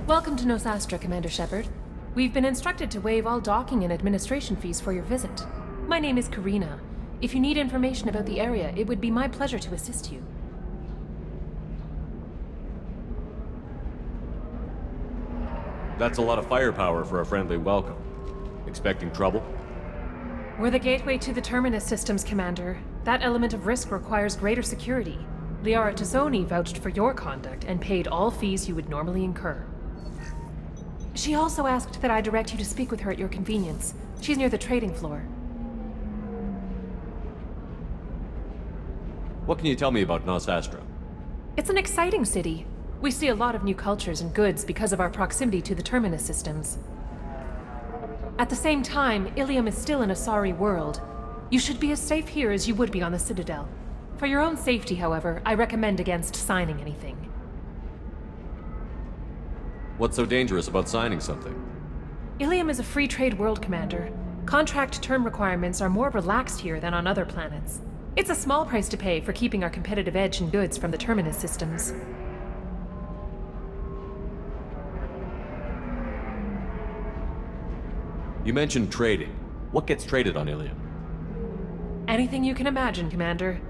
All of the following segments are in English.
Welcome to Nosastra, Commander Shepard. We've been instructed to waive all docking and administration fees for your visit. My name is Karina. If you need information about the area, it would be my pleasure to assist you. That's a lot of firepower for a friendly welcome. Expecting trouble? We're the gateway to the Terminus systems, Commander. That element of risk requires greater security. Tali'Zorah vouched for your conduct and paid all fees you would normally incur. She also asked that I direct you to speak with her at your convenience. She's near the trading floor. What can you tell me about Nosastra? It's an exciting city. We see a lot of new cultures and goods because of our proximity to the Terminus systems. At the same time, Ilium is still an Asari world. You should be as safe here as you would be on the Citadel. For your own safety, however, I recommend against signing anything. What's so dangerous about signing something? Ilium is a free trade world, Commander. Contract term requirements are more relaxed here than on other planets. It's a small price to pay for keeping our competitive edge in goods from the Terminus systems. You mentioned trading. What gets traded on Ilium? Anything you can imagine, Commander.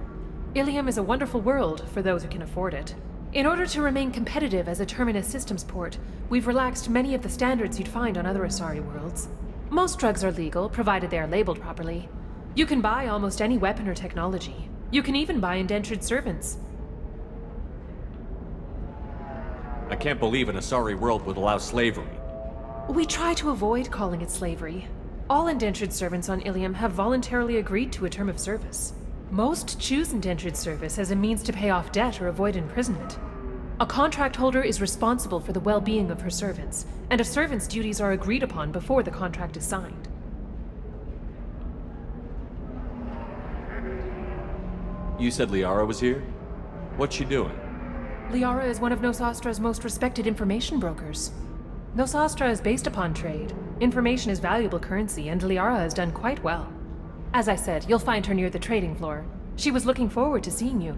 Ilium is a wonderful world for those who can afford it. In order to remain competitive as a Terminus systems port, we've relaxed many of the standards you'd find on other Asari worlds. Most drugs are legal, provided they are labeled properly. You can buy almost any weapon or technology. You can even buy indentured servants. I can't believe an Asari world would allow slavery. We try to avoid calling it slavery. All indentured servants on Ilium have voluntarily agreed to a term of service. Most choose indentured service as a means to pay off debt or avoid imprisonment. A contract holder is responsible for the well-being of her servants, and a servant's duties are agreed upon before the contract is signed. You said Liara was here? What's she doing? Liara is one of Nosastra's most respected information brokers. Nosastra is based upon trade. Information is valuable currency, and Liara has done quite well. As I said, you'll find her near the trading floor. She was looking forward to seeing you.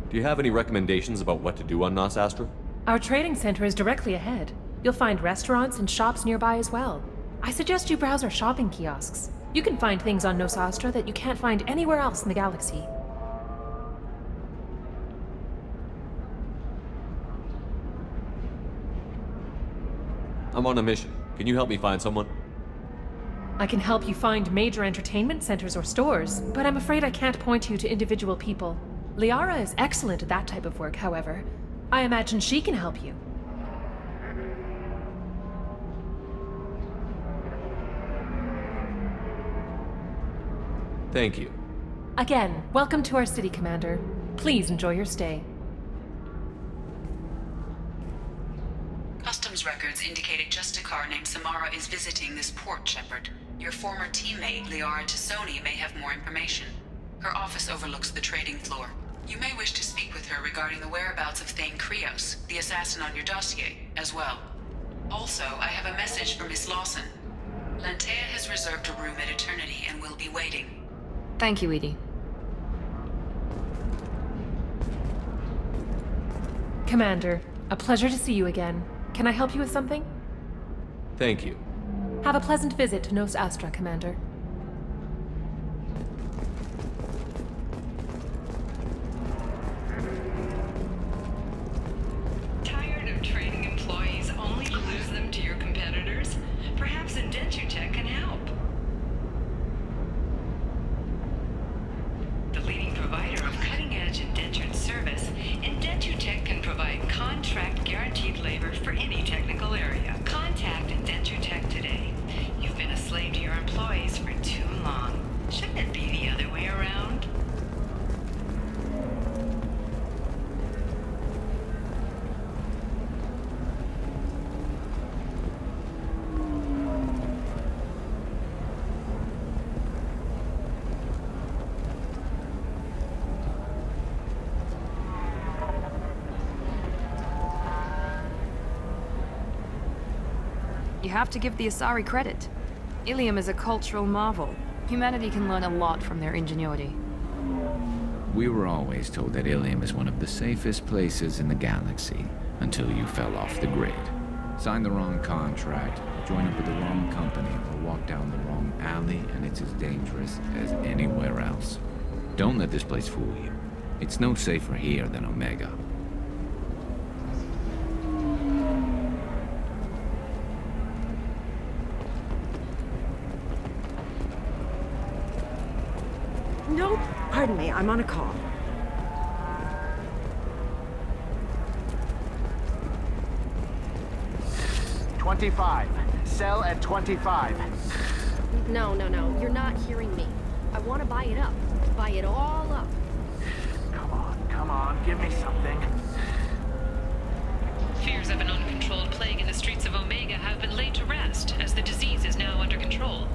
Do you have any recommendations about what to do on Nosastra? Our trading center is directly ahead. You'll find restaurants and shops nearby as well. I suggest you browse our shopping kiosks. You can find things on Nosastra that you can't find anywhere else in the galaxy. I'm on a mission. Can you help me find someone? I can help you find major entertainment centers or stores, but I'm afraid I can't point you to individual people. Liara is excellent at that type of work, however. I imagine she can help you. Thank you. Again, welcome to our city, Commander. Please enjoy your stay. Customs records indicated just a car named Samara is visiting this port, Shepard. Your former teammate, Tali'Zorah, may have more information. Her office overlooks the trading floor. You may wish to speak with her regarding the whereabouts of Thane Krios, the assassin on your dossier, as well. Also, I have a message for Miss Lawson. Lantea has reserved a room at Eternity and will be waiting. Thank you, Edie. Commander, a pleasure to see you again. Can I help you with something? Thank you. Have a pleasant visit to Nosastra, Commander. Tired of training employees only to lose them to your competitors? Perhaps Indentutech can help. The leading provider of cutting-edge indentured service, Indentutech can provide contract-guaranteed labor for any technical area. Contact Indentutech today. You've been a slave to your employees for too long. Shouldn't it be the other way around? You have to give the Asari credit. Ilium is a cultural marvel. Humanity can learn a lot from their ingenuity. We were always told that Ilium is one of the safest places in the galaxy, until you fell off the grid. Signed the wrong contract, join up with the wrong company, or walk down the wrong alley, and it's as dangerous as anywhere else. Don't let this place fool you. It's no safer here than Omega. Nope. Pardon me, I'm on a call. Sell at 25. No, you're not hearing me. I want to buy it up. Buy it all up. Come on, give me something. Fears of an uncontrolled plague in the streets of Omega have been laid to rest, as the disease is now under control.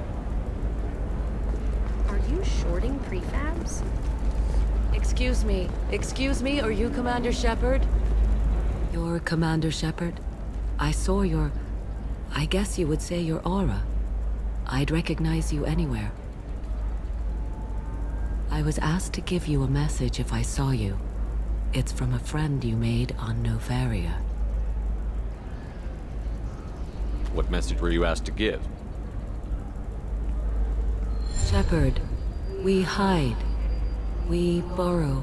Are you shorting prefabs? Excuse me, are you Commander Shepard? You're Commander Shepard? I saw your... I guess you would say your aura. I'd recognize you anywhere. I was asked to give you a message if I saw you. It's from a friend you made on Novaria. What message were you asked to give? Shepard, we hide. We burrow.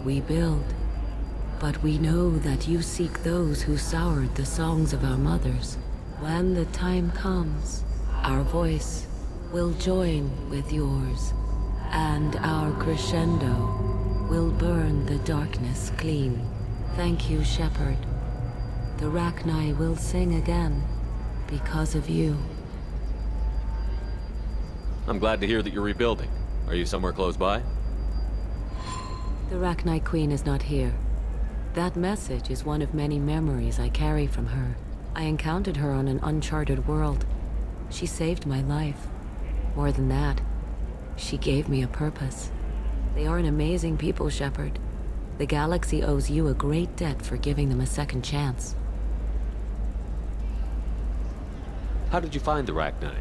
We build. But we know that you seek those who soured the songs of our mothers. When the time comes, our voice will join with yours, and our crescendo will burn the darkness clean. Thank you, Shepard. The Rachni will sing again because of you. I'm glad to hear that you're rebuilding. Are you somewhere close by? The Rachni Queen is not here. That message is one of many memories I carry from her. I encountered her on an uncharted world. She saved my life. More than that, she gave me a purpose. They are an amazing people, Shepard. The galaxy owes you a great debt for giving them a second chance. How did you find the Rachni?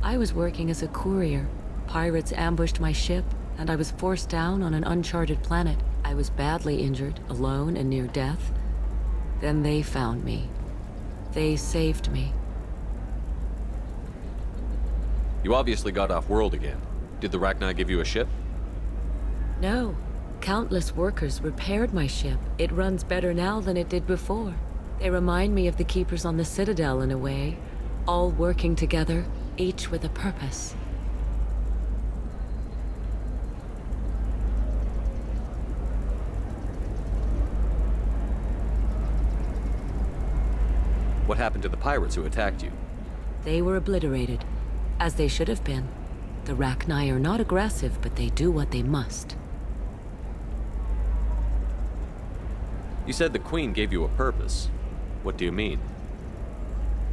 I was working as a courier. Pirates ambushed my ship, and I was forced down on an uncharted planet. I was badly injured, alone and near death. Then they found me. They saved me. You obviously got off world again. Did the Rachni give you a ship? No. Countless workers repaired my ship. It runs better now than it did before. They remind me of the Keepers on the Citadel in a way. All working together, each with a purpose. What happened to the pirates who attacked you? They were obliterated, as they should have been. The Rachni are not aggressive, but they do what they must. You said the Queen gave you a purpose. What do you mean?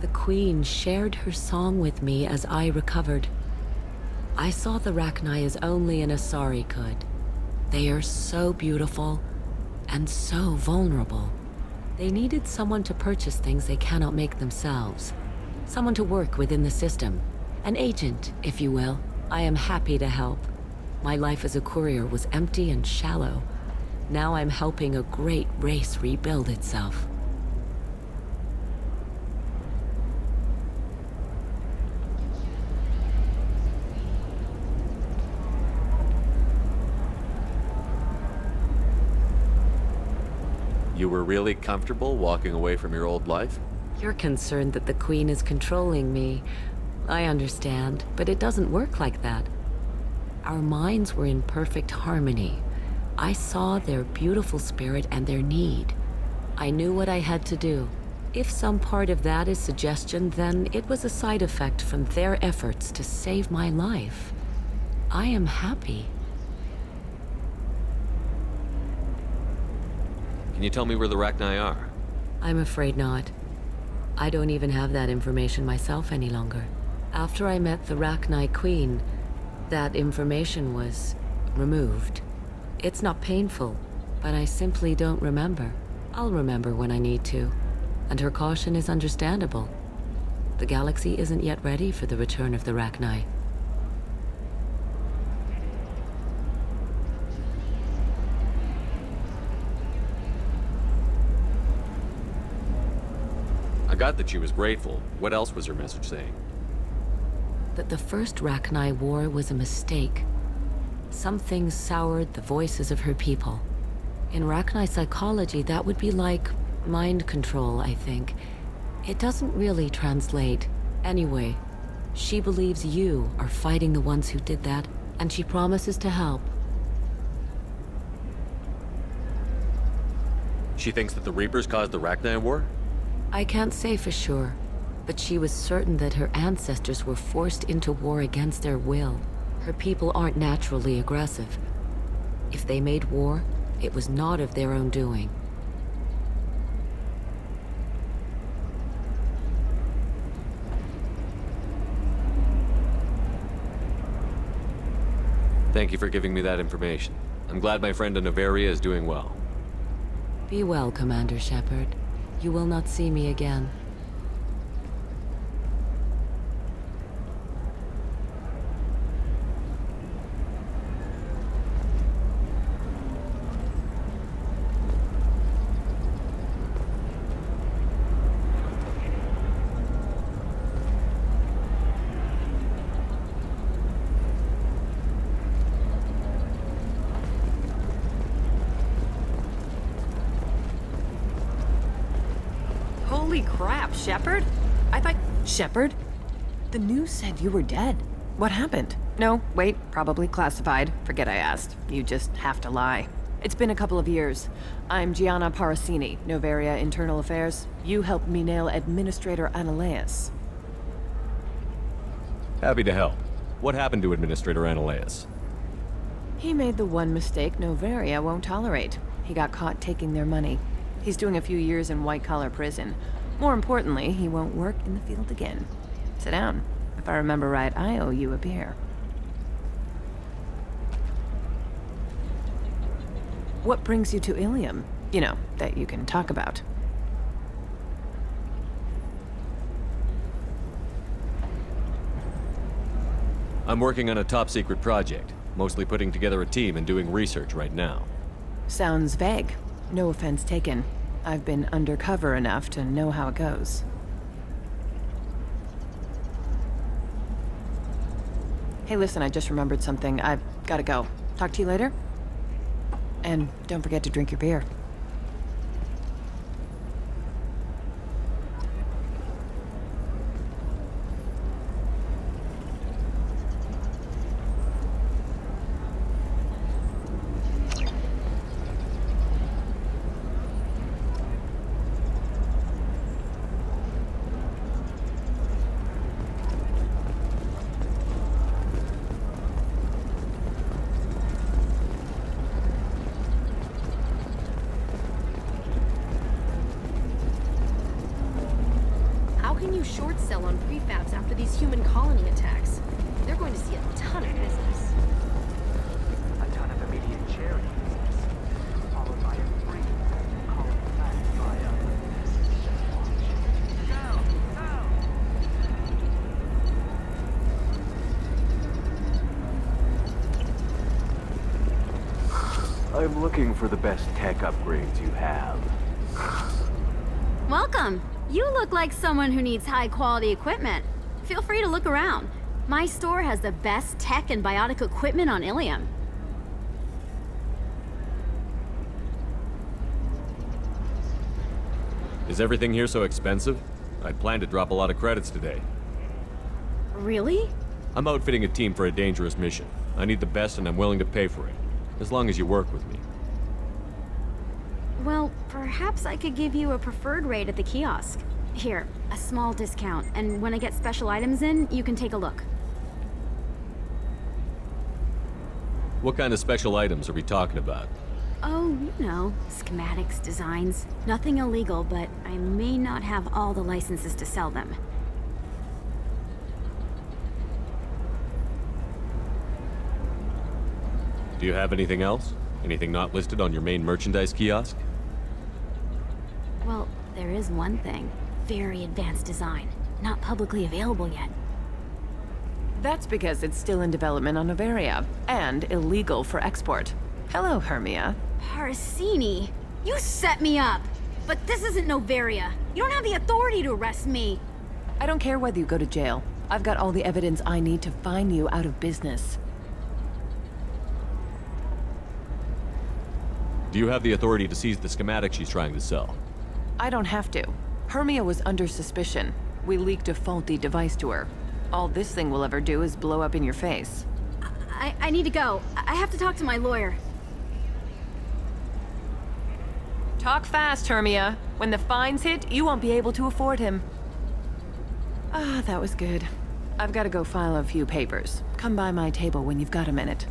The Queen shared her song with me as I recovered. I saw the Rachni as only an Asari could. They are so beautiful and so vulnerable. They needed someone to purchase things they cannot make themselves. Someone to work within the system. An agent, if you will. I am happy to help. My life as a courier was empty and shallow. Now I'm helping a great race rebuild itself. You were really comfortable walking away from your old life? You're concerned that the Queen is controlling me. I understand, but it doesn't work like that. Our minds were in perfect harmony. I saw their beautiful spirit and their need. I knew what I had to do. If some part of that is suggestion, then it was a side effect from their efforts to save my life. I am happy. Can you tell me where the Rachni are? I'm afraid not. I don't even have that information myself any longer. After I met the Rachni Queen, that information was removed. It's not painful, but I simply don't remember. I'll remember when I need to, and her caution is understandable. The galaxy isn't yet ready for the return of the Rachni. I got that she was grateful. What else was her message saying? That the first Rachni War was a mistake. Some things soured the voices of her people. In Rachni psychology, that would be like mind control, I think. It doesn't really translate. Anyway, she believes you are fighting the ones who did that, and she promises to help. She thinks that the Reapers caused the Rachni War? I can't say for sure, but she was certain that her ancestors were forced into war against their will. Her people aren't naturally aggressive. If they made war, it was not of their own doing. Thank you for giving me that information. I'm glad my friend in Noveria is doing well. Be well, Commander Shepard. You will not see me again. Holy crap, Shepard? I thought... Shepard? The news said you were dead. What happened? No, wait, probably classified. Forget I asked. You just have to lie. It's been a couple of years. I'm Gianna Parasini, Noveria Internal Affairs. You helped me nail Administrator Analeas. Happy to help. What happened to Administrator Analeas? He made the one mistake Noveria won't tolerate. He got caught taking their money. He's doing a few years in white-collar prison. More importantly, he won't work in the field again. Sit down. If I remember right, I owe you a beer. What brings you to Ilium? You know, that you can talk about. I'm working on a top-secret project. Mostly putting together a team and doing research right now. Sounds vague. No offense taken. I've been undercover enough to know how it goes. Hey, listen, I just remembered something. I've gotta go. Talk to you later? And don't forget to drink your beer. Short sell on prefabs after these human colony attacks. They're going to see a ton of business. A ton of immediate charity business, followed by a free colony plan via... Go! I'm looking for the best tech upgrades you have. Welcome. You look like someone who needs high-quality equipment. Feel free to look around. My store has the best tech and biotic equipment on Ilium. Is everything here so expensive? I'd planned to drop a lot of credits today. Really? I'm outfitting a team for a dangerous mission. I need the best and I'm willing to pay for it. As long as you work with me. Well, perhaps I could give you a preferred rate at the kiosk. Here, a small discount, and when I get special items in, you can take a look. What kind of special items are we talking about? Oh, you know, schematics, designs. Nothing illegal, but I may not have all the licenses to sell them. Do you have anything else? Anything not listed on your main merchandise kiosk? Well, there is one thing. Very advanced design. Not publicly available yet. That's because it's still in development on Noveria, and illegal for export. Hello, Hermia. Parasini! You set me up! But this isn't Novaria. You don't have the authority to arrest me. I don't care whether you go to jail. I've got all the evidence I need to find you out of business. Do you have the authority to seize the schematic she's trying to sell? I don't have to. Hermia was under suspicion. We leaked a faulty device to her. All this thing will ever do is blow up in your face. I need to go. I have to talk to my lawyer. Talk fast, Hermia. When the fines hit, you won't be able to afford him. Ah, that was good. I've got to go file a few papers. Come by my table when you've got a minute.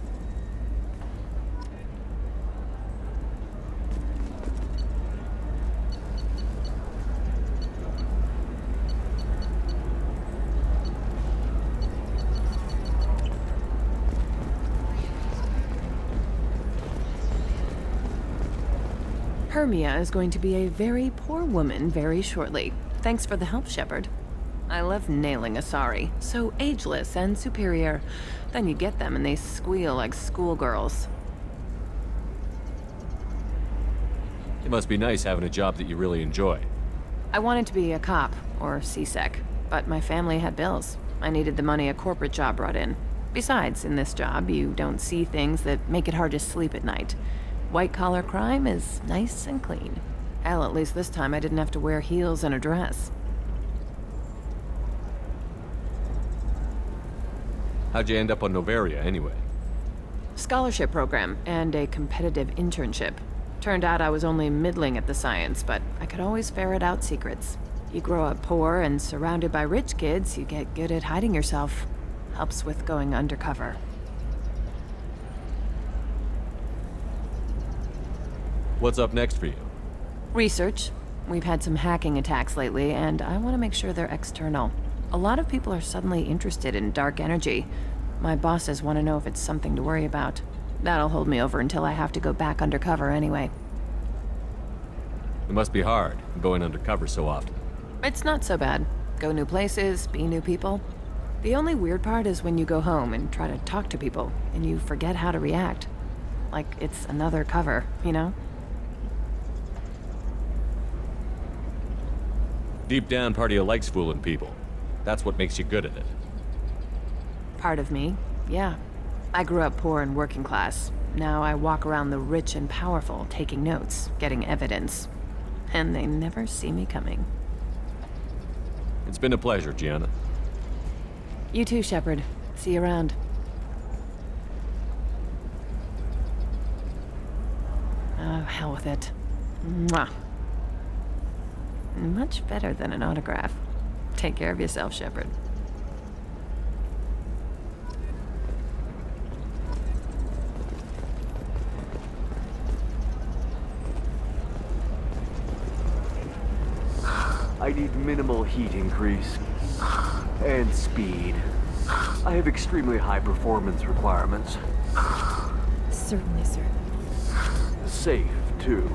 Hermia is going to be a very poor woman very shortly. Thanks for the help, Shepard. I love nailing Asari. So ageless and superior. Then you get them and they squeal like schoolgirls. It must be nice having a job that you really enjoy. I wanted to be a cop, or CSEC, but my family had bills. I needed the money a corporate job brought in. Besides, in this job, you don't see things that make it hard to sleep at night. White-collar crime is nice and clean. Hell, at least this time I didn't have to wear heels and a dress. How'd you end up on Novaria, anyway? Scholarship program and a competitive internship. Turned out I was only middling at the science, but I could always ferret out secrets. You grow up poor and surrounded by rich kids, you get good at hiding yourself. Helps with going undercover. What's up next for you? Research. We've had some hacking attacks lately, and I want to make sure they're external. A lot of people are suddenly interested in dark energy. My bosses want to know if it's something to worry about. That'll hold me over until I have to go back undercover anyway. It must be hard, going undercover so often. It's not so bad. Go new places, be new people. The only weird part is when you go home and try to talk to people, and you forget how to react. Like it's another cover, you know? Deep down, part of you likes fooling people. That's what makes you good at it. Part of me, yeah. I grew up poor and working class. Now I walk around the rich and powerful, taking notes, getting evidence. And they never see me coming. It's been a pleasure, Gianna. You too, Shepard. See you around. Oh, hell with it. Mwah. Much better than an autograph. Take care of yourself, Shepard. I need minimal heat increase. And speed. I have extremely high performance requirements. Certainly, sir. Safe, too.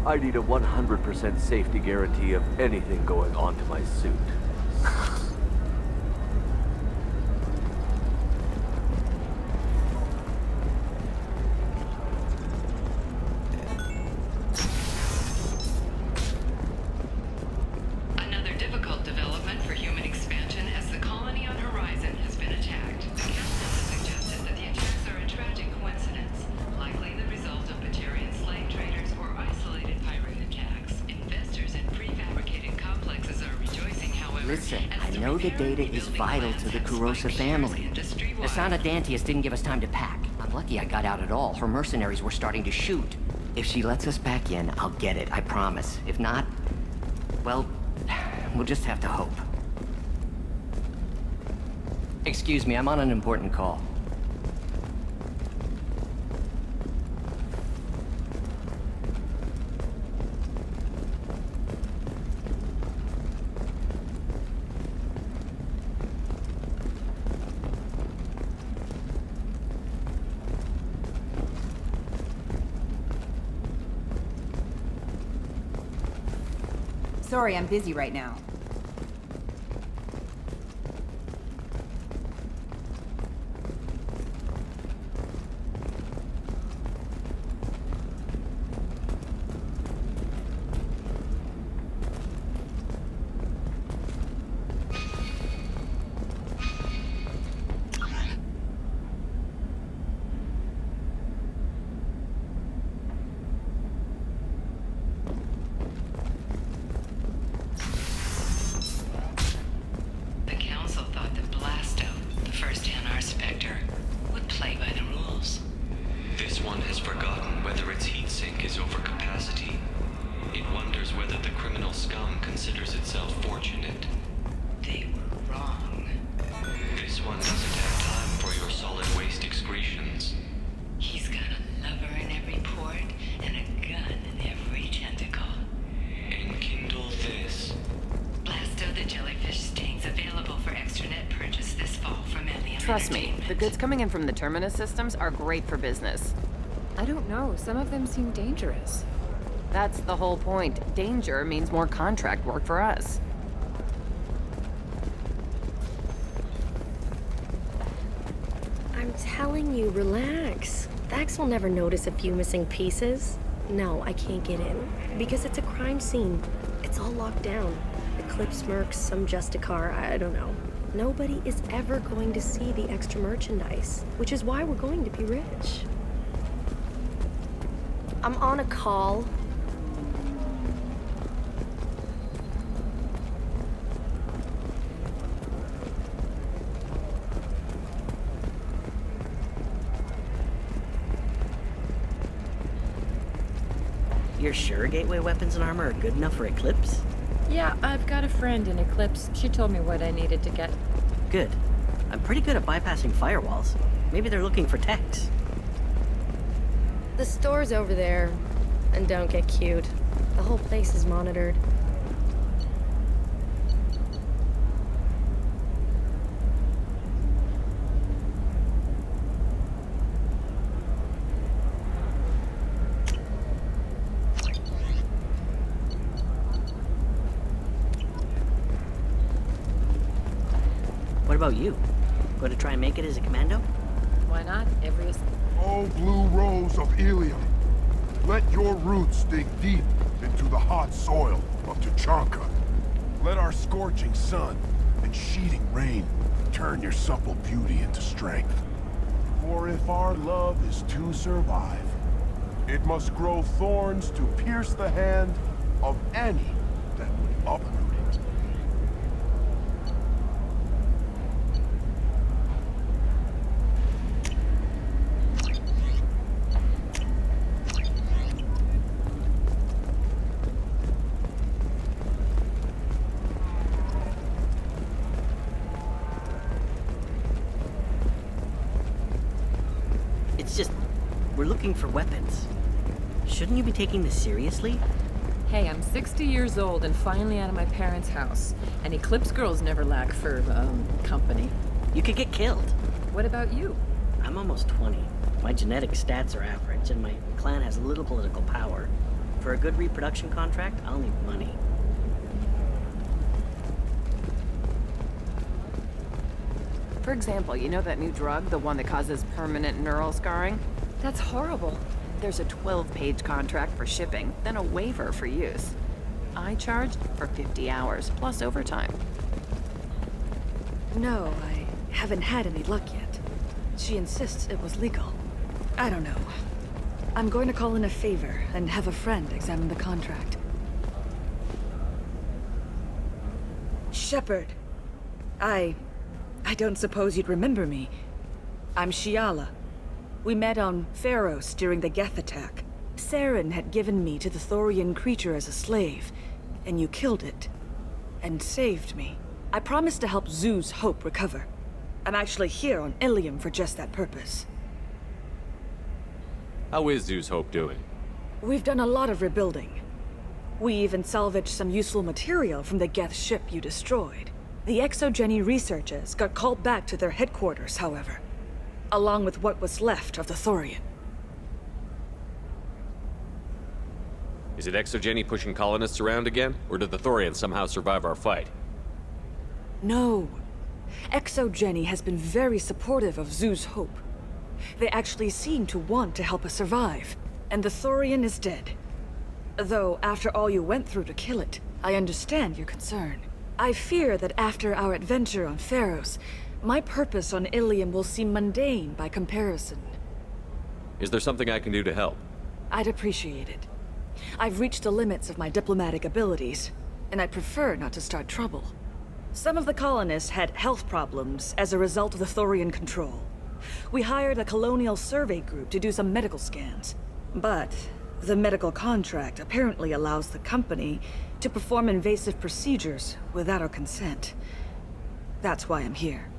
I need a 100% safety guarantee of anything going onto my suit. Another difficult development for human expansion as the colony on Horizon has been attacked. The Council has suggested that the attacks are a tragic coincidence, likely the result of Batarian slave traders or isolated pirate attacks. Investors in prefabricated complexes are rejoicing, however. Listen, as I know the repair data and is rebuilding vital plans to the have Kurosa spiked family. shares industry-wide. The Sana Dantius didn't give us time to pack. I'm lucky I got out at all. Her mercenaries were starting to shoot. If she lets us back in, I'll get it, I promise. If not, well, we'll just have to hope. Excuse me, I'm on an important call. Sorry, I'm busy right now. one has forgotten whether its heat sink is over capacity. It wonders whether the criminal scum considers itself fortunate. They were wrong. This one doesn't have time for your solid waste excretions. He's got a lover in every port and a gun in every tentacle. Enkindle this. Blasto the jellyfish stings available for extranet purchase this fall from Alien Trust me, Entertainment. the goods coming in from the Terminus systems are great for business. I don't know. Some of them seem dangerous. That's the whole point. Danger means more contract work for us. I'm telling you, relax. Vax will never notice a few missing pieces. No, I can't get in. Because it's a crime scene. It's all locked down. Eclipse mercs, some Justicar, I don't know. Nobody is ever going to see the extra merchandise, which is why we're going to be rich. I'm on a call. You're sure gateway weapons and armor are good enough for Eclipse? Yeah, I've got a friend in Eclipse. She told me what I needed to get. Good. I'm pretty good at bypassing firewalls. Maybe they're looking for techs. The store's over there. And don't get cute. The whole place is monitored. What about you? Going to try and make it as a commando? Why not? Oh, blue rose of Ilium. Let your roots dig deep into the hot soil of Tuchanka. Let our scorching sun and sheeting rain turn your supple beauty into strength. For if our love is to survive, it must grow thorns to pierce the hand of any that would uproot it. It's just, we're looking for weapons. Shouldn't you be taking this seriously? Hey, I'm 60 years old and finally out of my parents' house. And Eclipse girls never lack for, company. You could get killed. What about you? I'm almost 20. My genetic stats are average, and my clan has little political power. For a good reproduction contract, I'll need money. For example, you know that new drug, the one that causes permanent neural scarring? That's horrible. There's a 12-page contract for shipping, then a waiver for use. I charged for 50 hours, plus overtime. No, I haven't had any luck yet. She insists it was legal. I don't know. I'm going to call in a favor and have a friend examine the contract. Shepard. I don't suppose you'd remember me. I'm Shiala. We met on Pharos during the Geth attack. Saren had given me to the Thorian creature as a slave, and you killed it. And saved me. I promised to help Zoo's Hope recover. I'm actually here on Ilium for just that purpose. How is Zoo's Hope doing? We've done a lot of rebuilding. We even salvaged some useful material from the Geth ship you destroyed. The Exogeny researchers got called back to their headquarters, however, along with what was left of the Thorian. Is it Exogeny pushing colonists around again? Or did the Thorians somehow survive our fight? No. Exogeny has been very supportive of Zoo's Hope. They actually seem to want to help us survive, and the Thorian is dead. Though, after all you went through to kill it, I understand your concern. I fear that after our adventure on Pharos, my purpose on Ilium will seem mundane by comparison. Is there something I can do to help? I'd appreciate it. I've reached the limits of my diplomatic abilities, and I'd prefer not to start trouble. Some of the colonists had health problems as a result of the Thorian control. We hired a colonial survey group to do some medical scans. But the medical contract apparently allows the company to perform invasive procedures without our consent. That's why I'm here.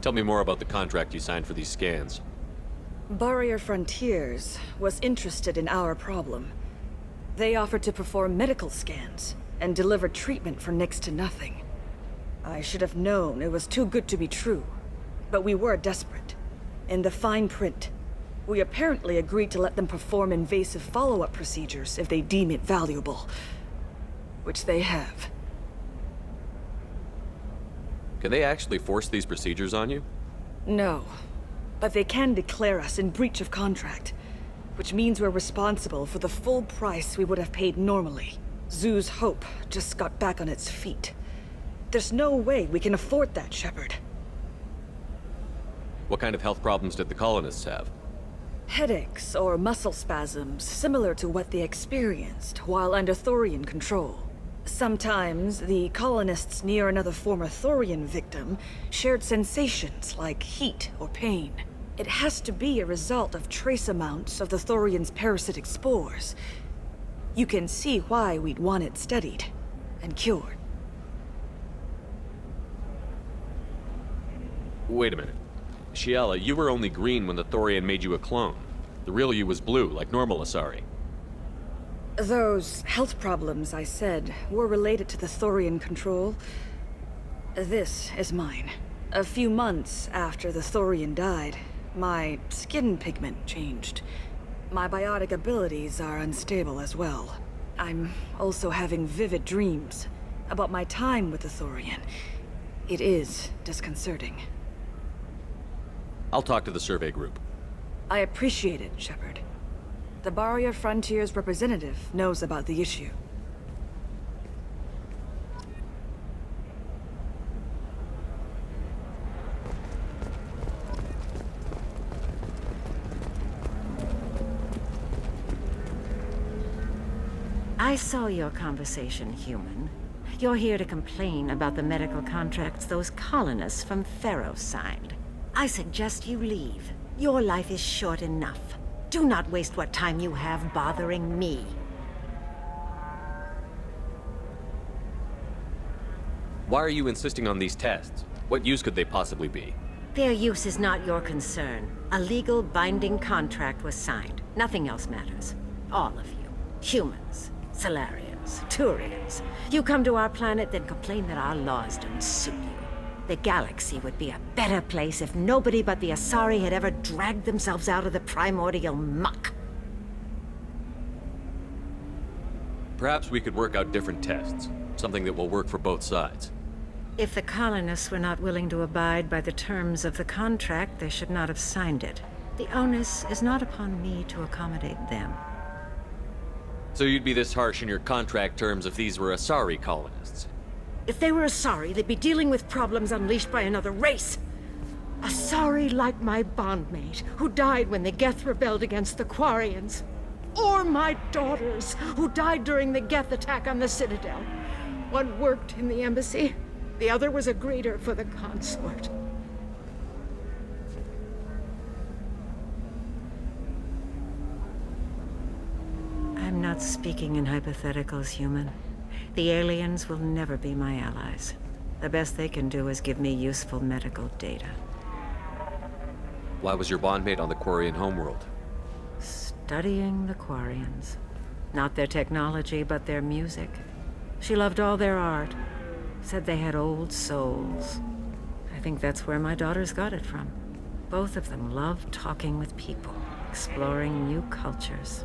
Tell me more about the contract you signed for these scans. Barrier Frontiers was interested in our problem. They offered to perform medical scans and deliver treatment for next to nothing. I should have known it was too good to be true, but we were desperate. In the fine print, we apparently agreed to let them perform invasive follow-up procedures if they deem it valuable, which they have. Can they actually force these procedures on you? No, but they can declare us in breach of contract, which means we're responsible for the full price we would have paid normally. Zoo's Hope just got back on its feet. There's no way we can afford that, Shepard. What kind of health problems did the colonists have? Headaches or muscle spasms similar to what they experienced while under Thorian control. Sometimes, the colonists near another former Thorian victim shared sensations like heat or pain. It has to be a result of trace amounts of the Thorian's parasitic spores. You can see why we'd want it studied and cured. Wait a minute. Shiala, you were only green when the Thorian made you a clone. The real you was blue, like normal Asari. Those health problems I said were related to the Thorian control. This is mine. A few months after the Thorian died, my skin pigment changed. My biotic abilities are unstable as well. I'm also having vivid dreams about my time with the Thorian. It is disconcerting. I'll talk to the survey group. I appreciate it, Shepard. The Barrier Frontiers representative knows about the issue. I saw your conversation, human. You're here to complain about the medical contracts those colonists from Pharaoh signed. I suggest you leave. Your life is short enough. Do not waste what time you have bothering me. Why are you insisting on these tests? What use could they possibly be? Their use is not your concern. A legal, binding contract was signed. Nothing else matters. All of you. Humans, Salarians, Turians. You come to our planet, then complain that our laws don't suit you. The galaxy would be a better place if nobody but the Asari had ever dragged themselves out of the primordial muck. Perhaps we could work out different tests. Something that will work for both sides. If the colonists were not willing to abide by the terms of the contract, they should not have signed it. The onus is not upon me to accommodate them. So you'd be this harsh in your contract terms if these were Asari colonists? If they were Asari, they'd be dealing with problems unleashed by another race. Asari like my bondmate, who died when the Geth rebelled against the Quarians. Or my daughters, who died during the Geth attack on the Citadel. One worked in the embassy, the other was a greeter for the consort. I'm not speaking in hypotheticals, human. The aliens will never be my allies. The best they can do is give me useful medical data. Why was your bondmate on the Quarian homeworld? Studying the Quarians. Not their technology, but their music. She loved all their art. Said they had old souls. I think that's where my daughters got it from. Both of them loved talking with people, exploring new cultures.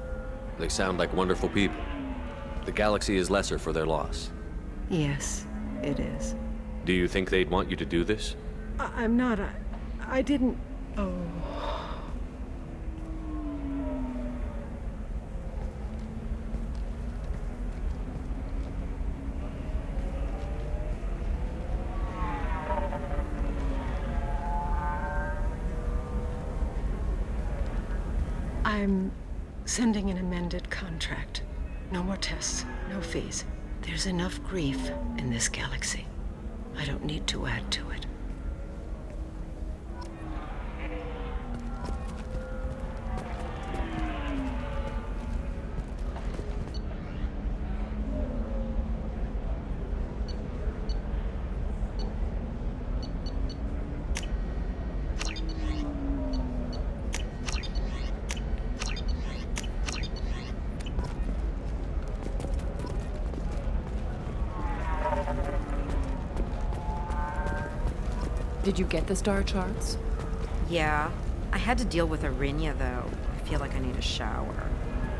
They sound like wonderful people. The galaxy is lesser for their loss. Yes, it is. Do you think they'd want you to do this? I'm not. I didn't. Oh. I'm sending an amended contract. No more tests, no fees. There's enough grief in this galaxy. I don't need to add to it. Did you get the star charts? Yeah. I had to deal with Arinya, though. I feel like I need a shower.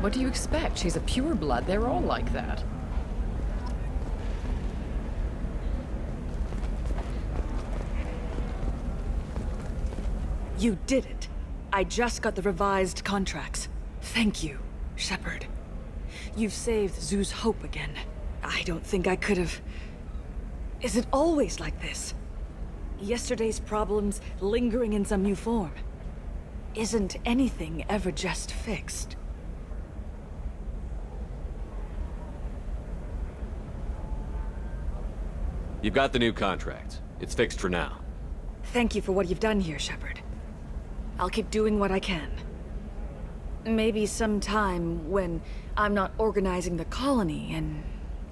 What do you expect? She's a pureblood. They're all like that. You did it. I just got the revised contracts. Thank you, Shepard. You've saved Zoo's hope again. I don't think I could have... Is it always like this? Yesterday's problems lingering in some new form. Isn't anything ever just fixed? You've got the new contract. It's fixed for now. Thank you for what you've done here, Shepard. I'll keep doing what I can. Maybe sometime when I'm not organizing the colony and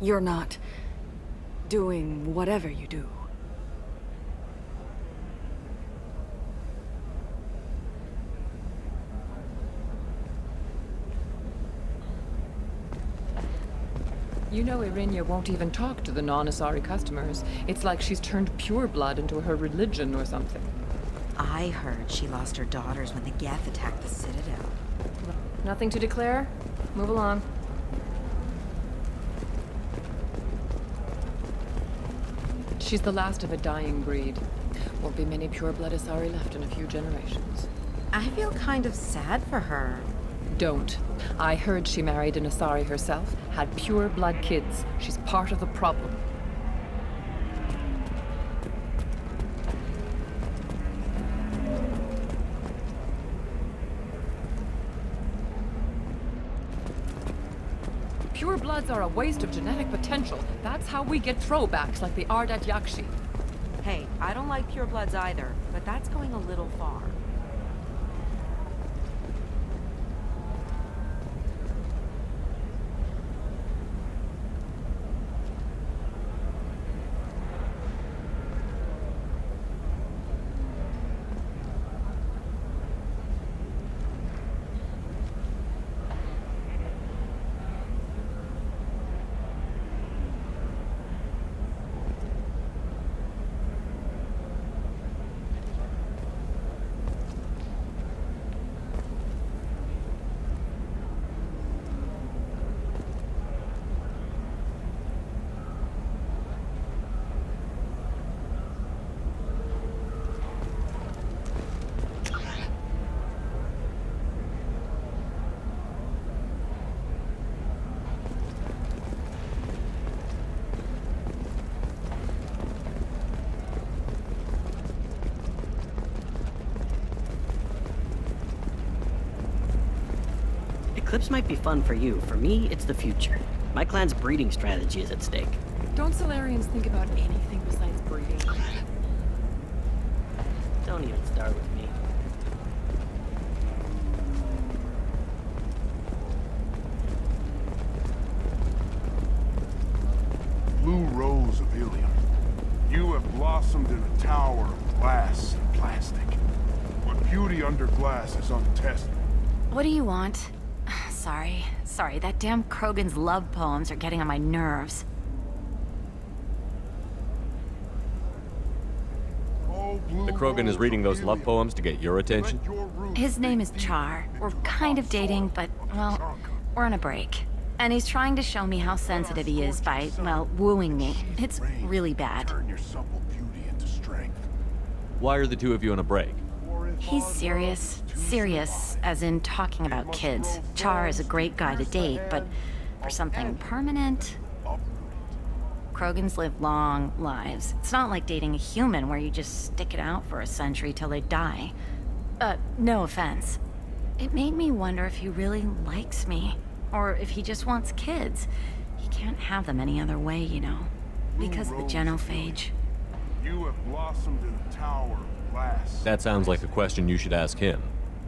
you're not doing whatever you do. You know Irinya won't even talk to the non-Asari customers. It's like she's turned pureblood into her religion or something. I heard she lost her daughters when the Geth attacked the Citadel. Nothing to declare? Move along. She's the last of a dying breed. Won't be many pureblood Asari left in a few generations. I feel kind of sad for her. Don't. I heard she married an Asari herself, had pure blood kids. She's part of the problem. Pure bloods are a waste of genetic potential. That's how we get throwbacks like the Ardat Yakshi. Hey, I don't like purebloods either, but that's going a little far. Eclipse might be fun for you. For me, it's the future. My clan's breeding strategy is at stake. Don't Solarians think about anything besides breeding? Don't even start with me. Blue rose of Ilium. You have blossomed in a tower of glass and plastic. But beauty under glass is untested. What do you want? Sorry, that damn Krogan's love poems are getting on my nerves. The Krogan is reading those love poems to get your attention? His name is Char. We're kind of dating, but, well, we're on a break. And he's trying to show me how sensitive he is by, well, wooing me. It's really bad. Turn your supple beauty into strength. Why are the two of you on a break? He's serious. Serious, as in talking about kids. Char is a great guy to date, but for something permanent... Krogans live long lives. It's not like dating a human where you just stick it out for a century till they die. No offense. It made me wonder if he really likes me. Or if he just wants kids. He can't have them any other way, you know. Because of the genophage. You have blossomed in a tower of glass. That sounds like a question you should ask him.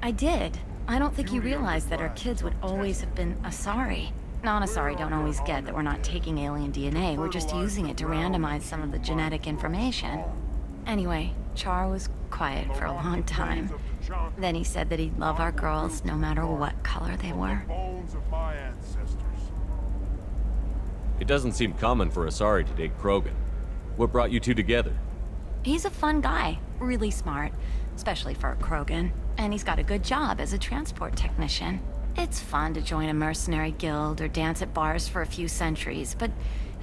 I did. I don't think you realized that our kids would always have been Asari. Non-Asari don't always get that we're not taking alien DNA, we're just using it to randomize some of the genetic information. Anyway, Char was quiet for a long time. Then he said that he'd love our girls no matter what color they were. It doesn't seem common for Asari to date Krogan. What brought you two together? He's a fun guy. Really smart, especially for a Krogan. And he's got a good job as a transport technician. It's fun to join a mercenary guild or dance at bars for a few centuries, but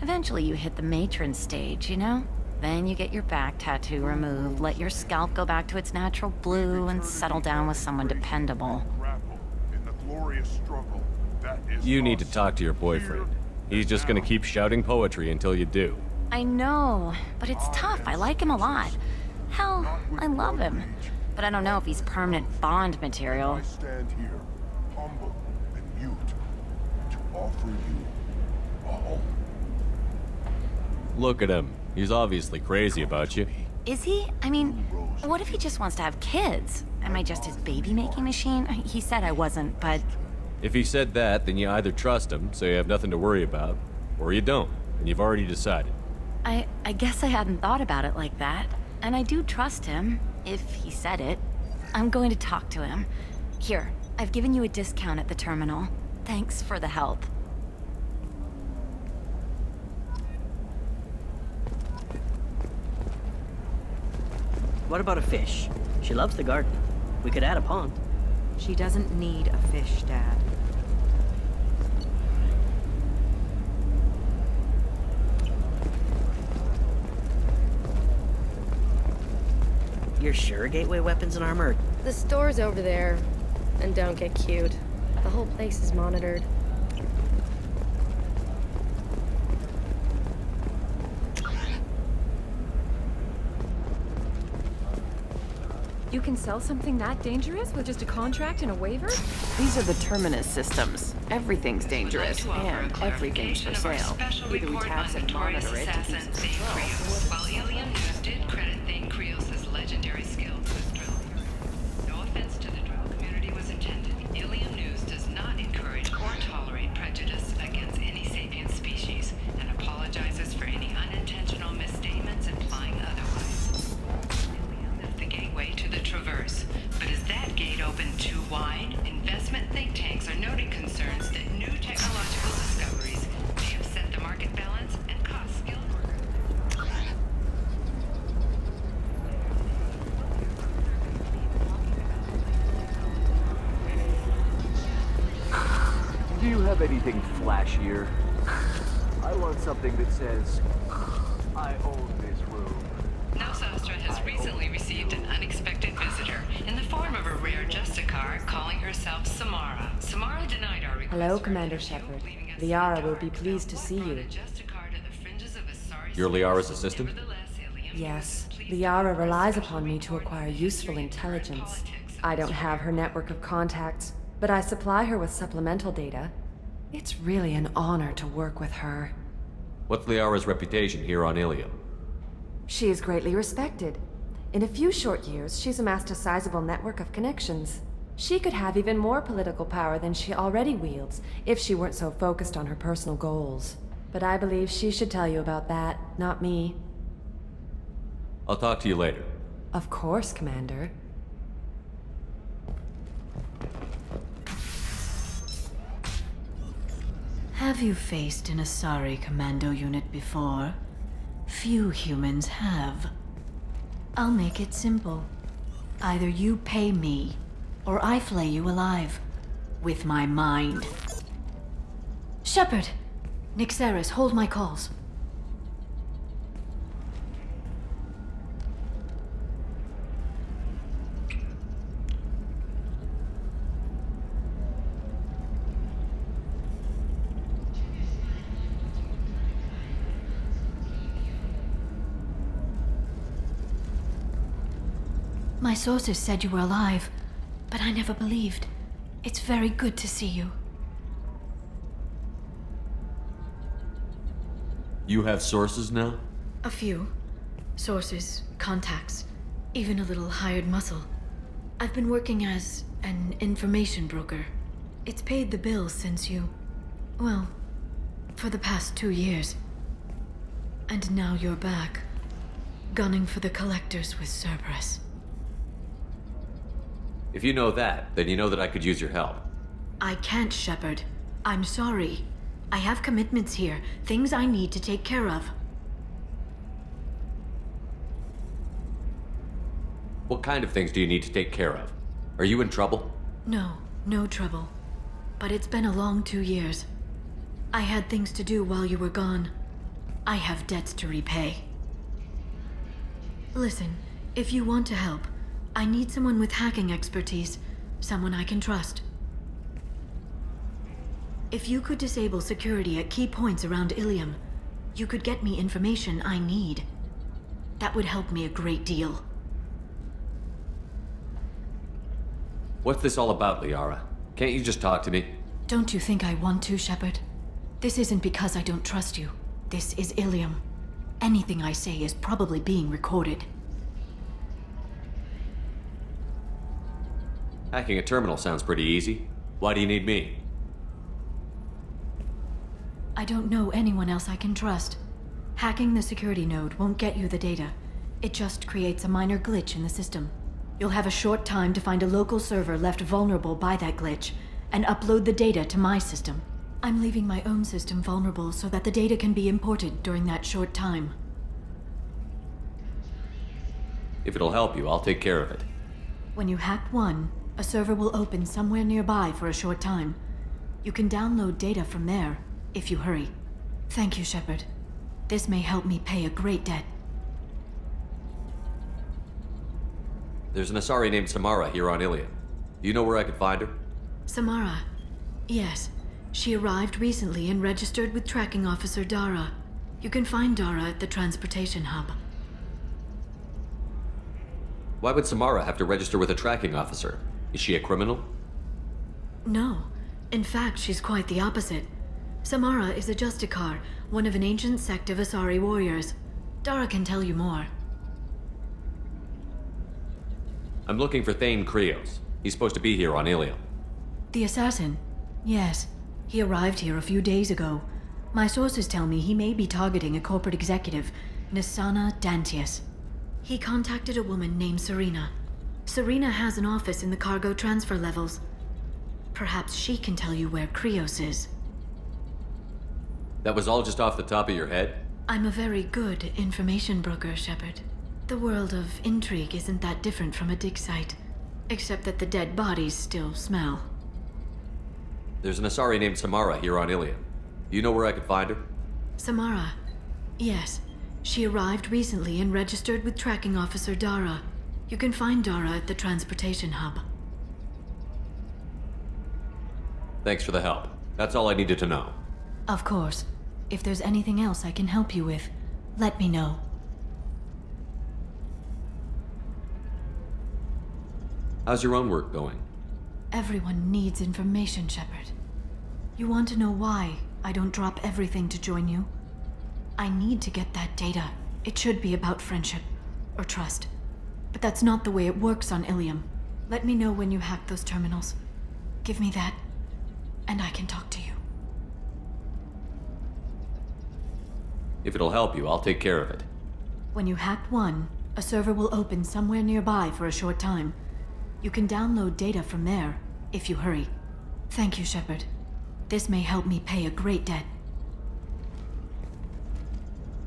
eventually you hit the matron stage, you know? Then you get your back tattoo removed, let your scalp go back to its natural blue, and settle down with someone dependable. In the glorious struggle that is You need to us. talk to your boyfriend. He's just gonna keep shouting poetry until you do. I know, but it's tough. I like him a lot. Hell, I love him. But I don't know if he's permanent Bond material. I stand here, humble and mute, to offer you a home. Look at him. He's obviously crazy about you. Is he? I mean, what if he just wants to have kids? Am I just his baby-making machine? He said I wasn't, but... If he said that, then you either trust him, so you have nothing to worry about, or you don't, and you've already decided. I guess I hadn't thought about it like that. And I do trust him, if he said it. I'm going to talk to him. Here, I've given you a discount at the terminal. Thanks for the help. What about a fish? She loves the garden. We could add a pond. She doesn't need a fish, Dad. You're sure Gateway Weapons and Armor? The store's over there. And don't get cute. The whole place is monitored. You can sell something that dangerous with just a contract and a waiver? These are the Terminus systems. Everything's dangerous, and everything's for sale. Either we tax and monitor it to keep it control. While Ilium News did credit Thane Krios' legendary skills with Drell. No offense to the Drell community was intended. Ilium News does not encourage or tolerate prejudice against any sapient species, and apologizes for any unintentional misstatements implying otherwise. Ilium is the gateway to the Traverse, but is that gate open too wide? Investment think tanks are noting concerns that new technological discoveries may upset the market balance and cost skilled workers. Do you have anything flashier? I want something that says, I own this room. Nosastra has recently received an unexpected visitor in the form of a rare Justicar calling herself Samara. Samara denied our request. Hello, Commander Shepard. Liara will be pleased to see you. You're Liara's assistant? Yes, Liara relies upon me to acquire useful intelligence. I don't have her network of contacts, but I supply her with supplemental data. It's really an honor to work with her. What's Liara's reputation here on Ilium? She is greatly respected. In a few short years, she's amassed a sizable network of connections. She could have even more political power than she already wields if she weren't so focused on her personal goals. But I believe she should tell you about that, not me. I'll talk to you later. Of course, Commander. Have you faced an Asari commando unit before? Few humans have. I'll make it simple. Either you pay me, or I flay you alive. With my mind. Shepard! Nixeris, hold my calls. My sources said you were alive, but I never believed. It's very good to see you. You have sources now? A few. Sources, contacts, even a little hired muscle. I've been working as an information broker. It's paid the bills since you... well, for the past 2 years. And now you're back, gunning for the Collectors with Cerberus. If you know that, then you know that I could use your help. I can't, Shepard. I'm sorry. I have commitments here, things I need to take care of. What kind of things do you need to take care of? Are you in trouble? No, no trouble. But it's been a long 2 years. I had things to do while you were gone. I have debts to repay. Listen, if you want to help, I need someone with hacking expertise. Someone I can trust. If you could disable security at key points around Ilium, you could get me information I need. That would help me a great deal. What's this all about, Liara? Can't you just talk to me? Don't you think I want to, Shepard? This isn't because I don't trust you. This is Ilium. Anything I say is probably being recorded. Hacking a terminal sounds pretty easy. Why do you need me? I don't know anyone else I can trust. Hacking the security node won't get you the data. It just creates a minor glitch in the system. You'll have a short time to find a local server left vulnerable by that glitch, and upload the data to my system. I'm leaving my own system vulnerable so that the data can be imported during that short time. If it'll help you, I'll take care of it. When you hack one, a server will open somewhere nearby for a short time. You can download data from there, if you hurry. Thank you, Shepard. This may help me pay a great debt. There's an Asari named Samara here on Ilium. Do you know where I could find her? Samara. Yes. She arrived recently and registered with Tracking Officer Dara. You can find Dara at the transportation hub. Why would Samara have to register with a tracking officer? Is she a criminal? No. In fact, she's quite the opposite. Samara is a Justicar, one of an ancient sect of Asari warriors. Dara can tell you more. I'm looking for Thane Krios. He's supposed to be here on Ilium. The assassin? Yes. He arrived here a few days ago. My sources tell me he may be targeting a corporate executive, Nisana Dantius. He contacted a woman named Serena. Serena has an office in the cargo transfer levels. Perhaps she can tell you where Krios is. That was all just off the top of your head? I'm a very good information broker, Shepard. The world of intrigue isn't that different from a dig site, except that the dead bodies still smell. There's an Asari named Samara here on Ilium. Do you know where I could find her? Samara? Yes. She arrived recently and registered with Tracking Officer Dara. You can find Dara at the transportation hub. Thanks for the help. That's all I needed to know. Of course. If there's anything else I can help you with, let me know. How's your own work going? Everyone needs information, Shepard. You want to know why I don't drop everything to join you? I need to get that data. It should be about friendship or trust. But that's not the way it works on Ilium. Let me know when you hack those terminals. Give me that, and I can talk to you. If it'll help you, I'll take care of it. When you hack one, a server will open somewhere nearby for a short time. You can download data from there, if you hurry. Thank you, Shepard. This may help me pay a great debt.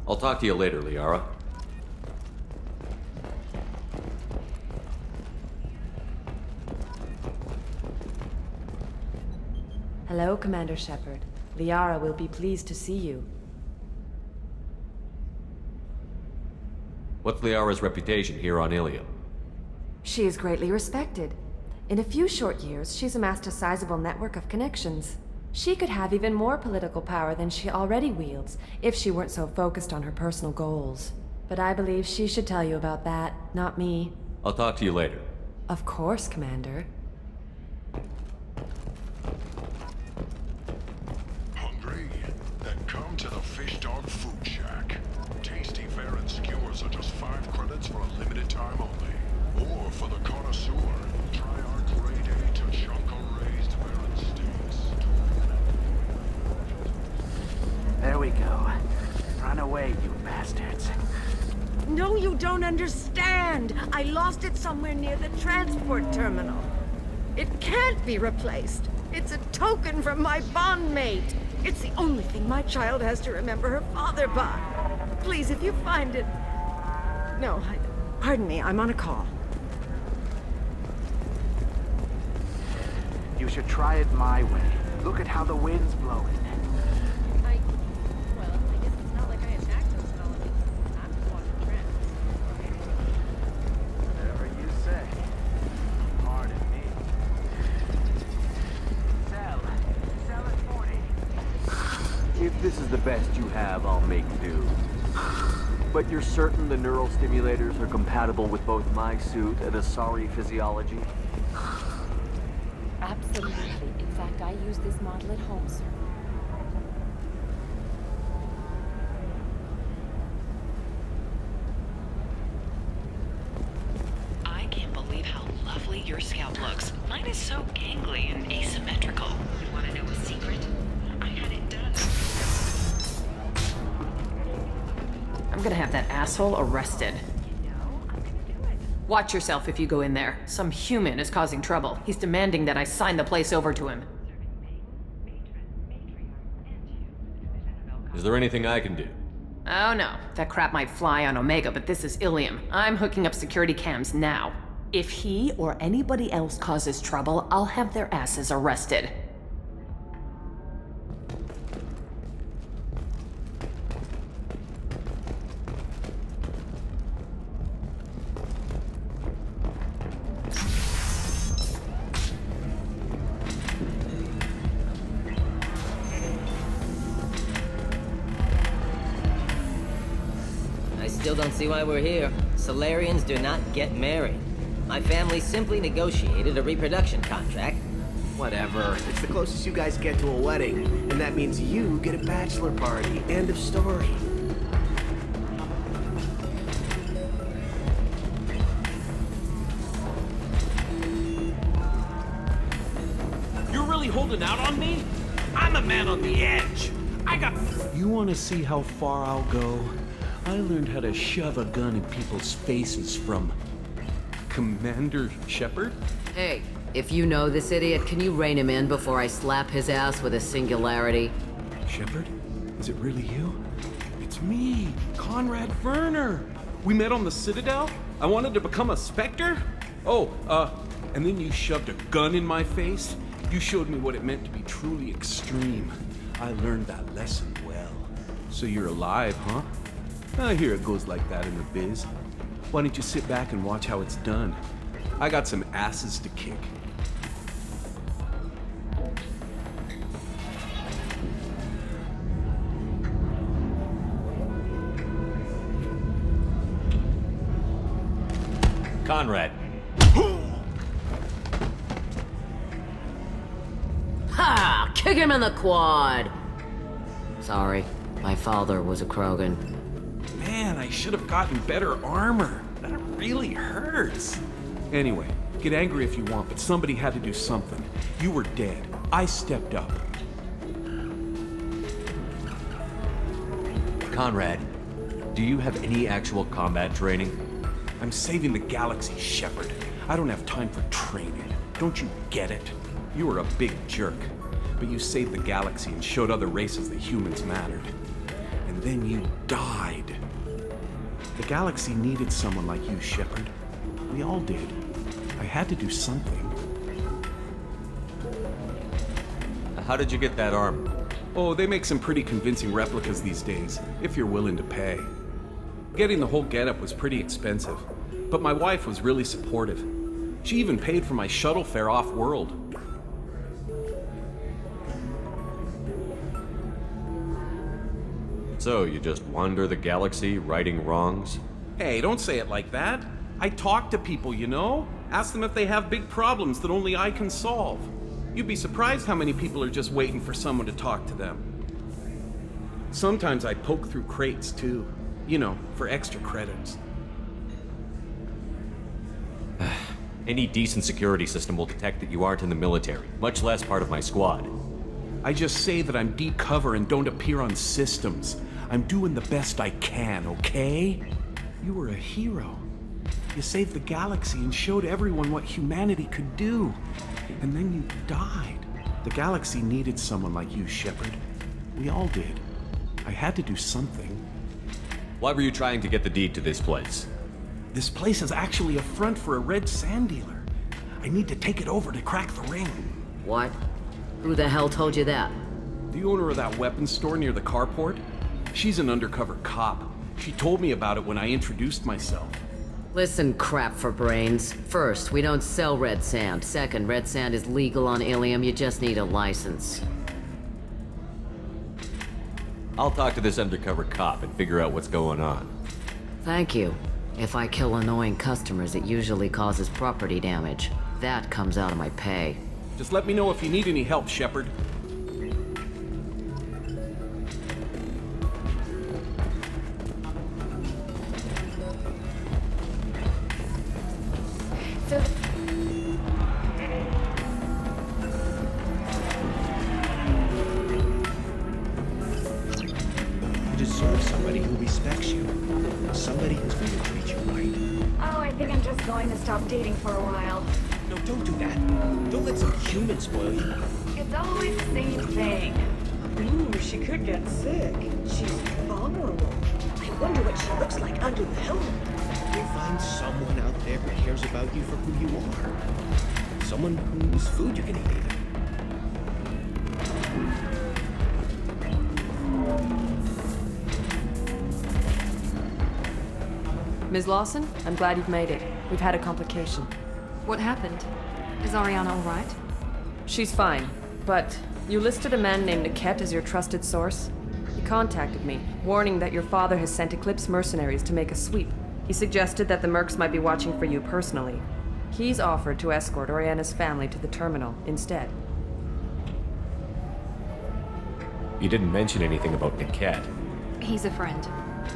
I'll talk to you later, Liara. Hello, Commander Shepard. Liara will be pleased to see you. What's Liara's reputation here on Ilium? She is greatly respected. In a few short years, she's amassed a sizable network of connections. She could have even more political power than she already wields, if she weren't so focused on her personal goals. But I believe she should tell you about that, not me. I'll talk to you later. Of course, Commander. Hungry? Then come to the Fish Dog Food Shack. Tasty fare and skewers are just 5 credits for a limited time only. Or for the connoisseur, try our grade A Tachanka raised fare and steaks. There we go. Run away, you bastards. No, you don't understand. I lost it somewhere near the transport terminal. It can't be replaced. It's a token from my bondmate. It's the only thing my child has to remember her father by. Please, if you find it... No, pardon me, I'm on a call. You should try it my way. Look at how the wind's blowing. Well, I guess it's not like I attacked those fellas. I'm just watching trends. Whatever you say. Pardon me. Sell at 40. If this is the best you have, I'll make do. But you're certain the neural stimulators are compatible with both my suit and Asari physiology? Absolutely. In fact, I use this model at home, sir. I can't believe how lovely your scalp looks. Mine is so gangly and asymmetrical. You want to know a secret? I had it done. I'm gonna have that asshole arrested. Watch yourself if you go in there. Some human is causing trouble. He's demanding that I sign the place over to him. Is there anything I can do? Oh no, that crap might fly on Omega, but this is Ilium. I'm hooking up security cams now. If he or anybody else causes trouble, I'll have their asses arrested. I still don't see why we're here. Solarians do not get married. My family simply negotiated a reproduction contract. Whatever. It's the closest you guys get to a wedding, and that means you get a bachelor party. End of story. You're really holding out on me? I'm a man on the edge. You want to see how far I'll go? I learned how to shove a gun in people's faces from Commander Shepard? Hey, if you know this idiot, can you rein him in before I slap his ass with a singularity? Shepard? Is it really you? It's me, Conrad Werner. We met on the Citadel? I wanted to become a Spectre? Oh, and then you shoved a gun in my face? You showed me what it meant to be truly extreme. I learned that lesson well. So you're alive, huh? I hear it goes like that in the biz. Why don't you sit back and watch how it's done? I got some asses to kick. Conrad. Ha! Kick him in the quad! Sorry, my father was a Krogan. Man, I should have gotten better armor. That really hurts. Anyway, get angry if you want, but somebody had to do something. You were dead. I stepped up. Conrad, do you have any actual combat training? I'm saving the galaxy, Shepard. I don't have time for training. Don't you get it? You were a big jerk, but you saved the galaxy and showed other races that humans mattered. And then you died. The galaxy needed someone like you, Shepard. We all did. I had to do something. How did you get that armor? Oh, they make some pretty convincing replicas these days, if you're willing to pay. Getting the whole getup was pretty expensive, but my wife was really supportive. She even paid for my shuttle fare off-world. So, you just wander the galaxy, righting wrongs? Hey, don't say it like that. I talk to people, you know? Ask them if they have big problems that only I can solve. You'd be surprised how many people are just waiting for someone to talk to them. Sometimes I poke through crates, too. You know, for extra credits. Any decent security system will detect that you aren't in the military, much less part of my squad. I just say that I'm deep cover and don't appear on systems. I'm doing the best I can, okay? You were a hero. You saved the galaxy and showed everyone what humanity could do. And then you died. The galaxy needed someone like you, Shepard. We all did. I had to do something. Why were you trying to get the deed to this place? This place is actually a front for a red sand dealer. I need to take it over to crack the ring. What? Who the hell told you that? The owner of that weapons store near the carport? She's an undercover cop. She told me about it when I introduced myself. Listen, crap for brains. First, we don't sell red sand. Second, red sand is legal on Ilium, you just need a license. I'll talk to this undercover cop and figure out what's going on. Thank you. If I kill annoying customers, it usually causes property damage. That comes out of my pay. Just let me know if you need any help, Shepard. You deserve somebody who respects you. Somebody who's going to treat you right. Oh, I think I'm just going to stop dating for a while. No, don't do that. Don't let some human spoil you. It's always the same thing. Ooh, she could get sick. She's vulnerable. I wonder what she looks like under the helmet. You'll find someone out there who cares about you for who you are. Someone whose food you can eat, even. Ms. Lawson, I'm glad you've made it. We've had a complication. What happened? Is Ariana all right? She's fine, but you listed a man named Niket as your trusted source. He contacted me, warning that your father has sent Eclipse mercenaries to make a sweep. He suggested that the Mercs might be watching for you personally. He's offered to escort Oriana's family to the terminal instead. You didn't mention anything about Niket. He's a friend.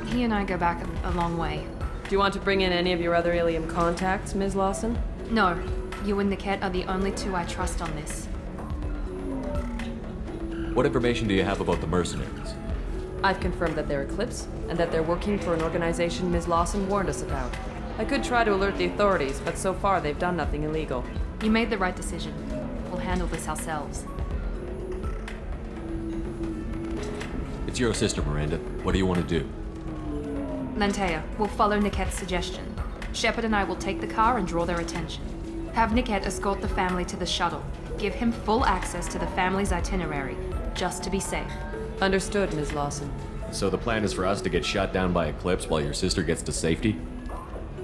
He and I go back a long way. Do you want to bring in any of your other Ilium contacts, Ms. Lawson? No. You and Niket are the only two I trust on this. What information do you have about the mercenaries? I've confirmed that they're Eclipse, and that they're working for an organization Ms. Lawson warned us about. I could try to alert the authorities, but so far they've done nothing illegal. You made the right decision. We'll handle this ourselves. It's your sister, Miranda. What do you want to do? Lantea, we'll follow Niket's suggestion. Shepard and I will take the car and draw their attention. Have Niket escort the family to the shuttle. Give him full access to the family's itinerary, just to be safe. Understood, Ms. Lawson. So the plan is for us to get shot down by Eclipse while your sister gets to safety?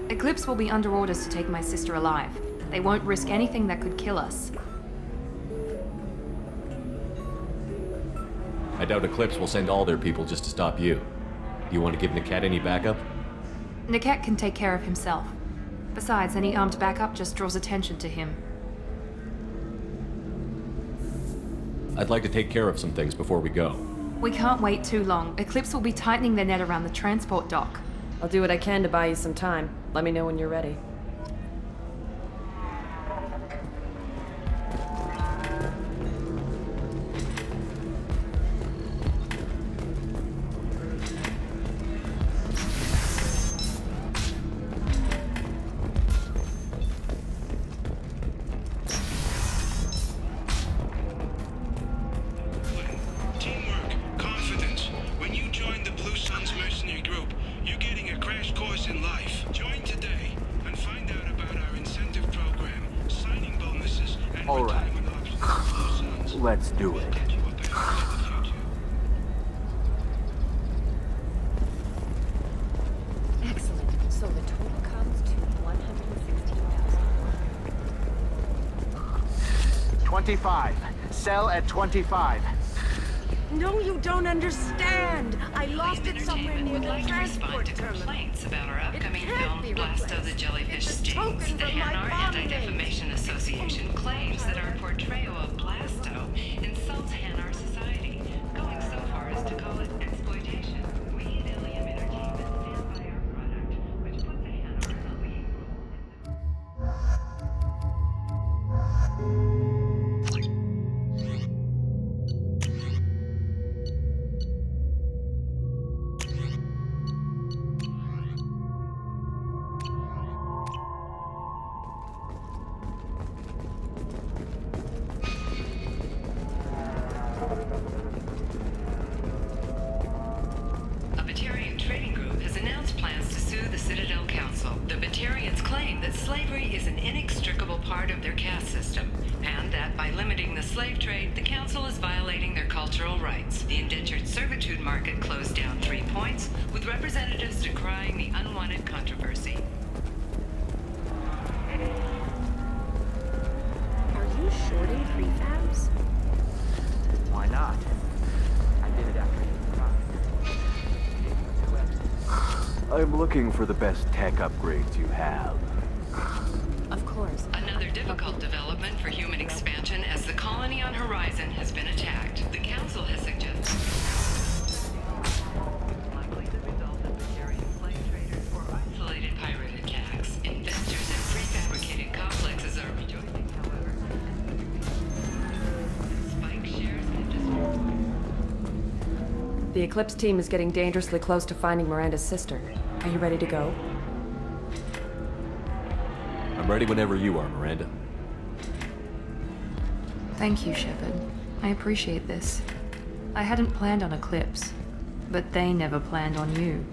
Eclipse will be under orders to take my sister alive. They won't risk anything that could kill us. I doubt Eclipse will send all their people just to stop you. Do you want to give Niket any backup? Niket can take care of himself. Besides, any armed backup just draws attention to him. I'd like to take care of some things before we go. We can't wait too long. Eclipse will be tightening their net around the transport dock. I'll do what I can to buy you some time. Let me know when you're ready. Alright. Let's do it. Excellent. So the total comes to 116,000. 25. Sell at 25. No, you don't understand. I lost it somewhere near Would the like to respond transport to terminal. complaints about our upcoming It can't be film Blasto the replaced. Jellyfish It's a Stings. token The from my Hanar bond Anti-Defamation Association claims that our portrayal of Blasto insults Hanar society, going so far as to call it exploitation. We at Ilium Entertainment stand by our product, which puts the Hanar in the lead. A Batarian trading group has announced plans to sue the Citadel Council. The Batarians claim that slavery is an inextricable part of their caste system, and that by limiting the slave trade, the Council is violating their cultural rights. The indentured servitude market closed down 3 points, with representatives decrying the unwanted controversy. Are you shorting prefabs? Why not? I did it after you. I'm looking for the best tech upgrades you have. Of course. Another difficult development for human expansion as the colony on Horizon has been attacked. The Council has suggested likely the result of Syrian slave traders or isolated pirate attacks. Investors in prefabricated complexes are rejoicing, however. Spike shares have just... The Eclipse team is getting dangerously close to finding Miranda's sister. Are you ready to go? I'm ready whenever you are, Miranda. Thank you, Shepard. I appreciate this. I hadn't planned on Eclipse, but they never planned on you.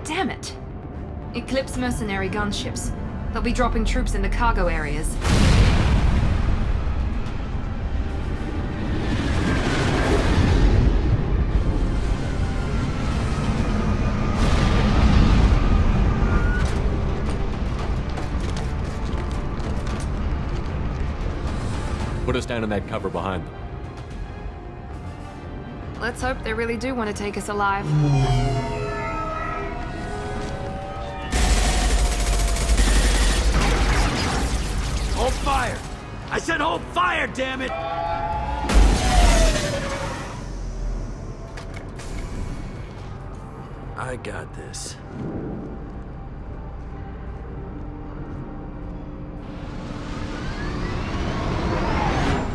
Damn it! Eclipse mercenary gunships. They'll be dropping troops in the cargo areas. Put us down in that cover behind them. Let's hope they really do want to take us alive. Hold fire! I said hold fire, damn it! I got this.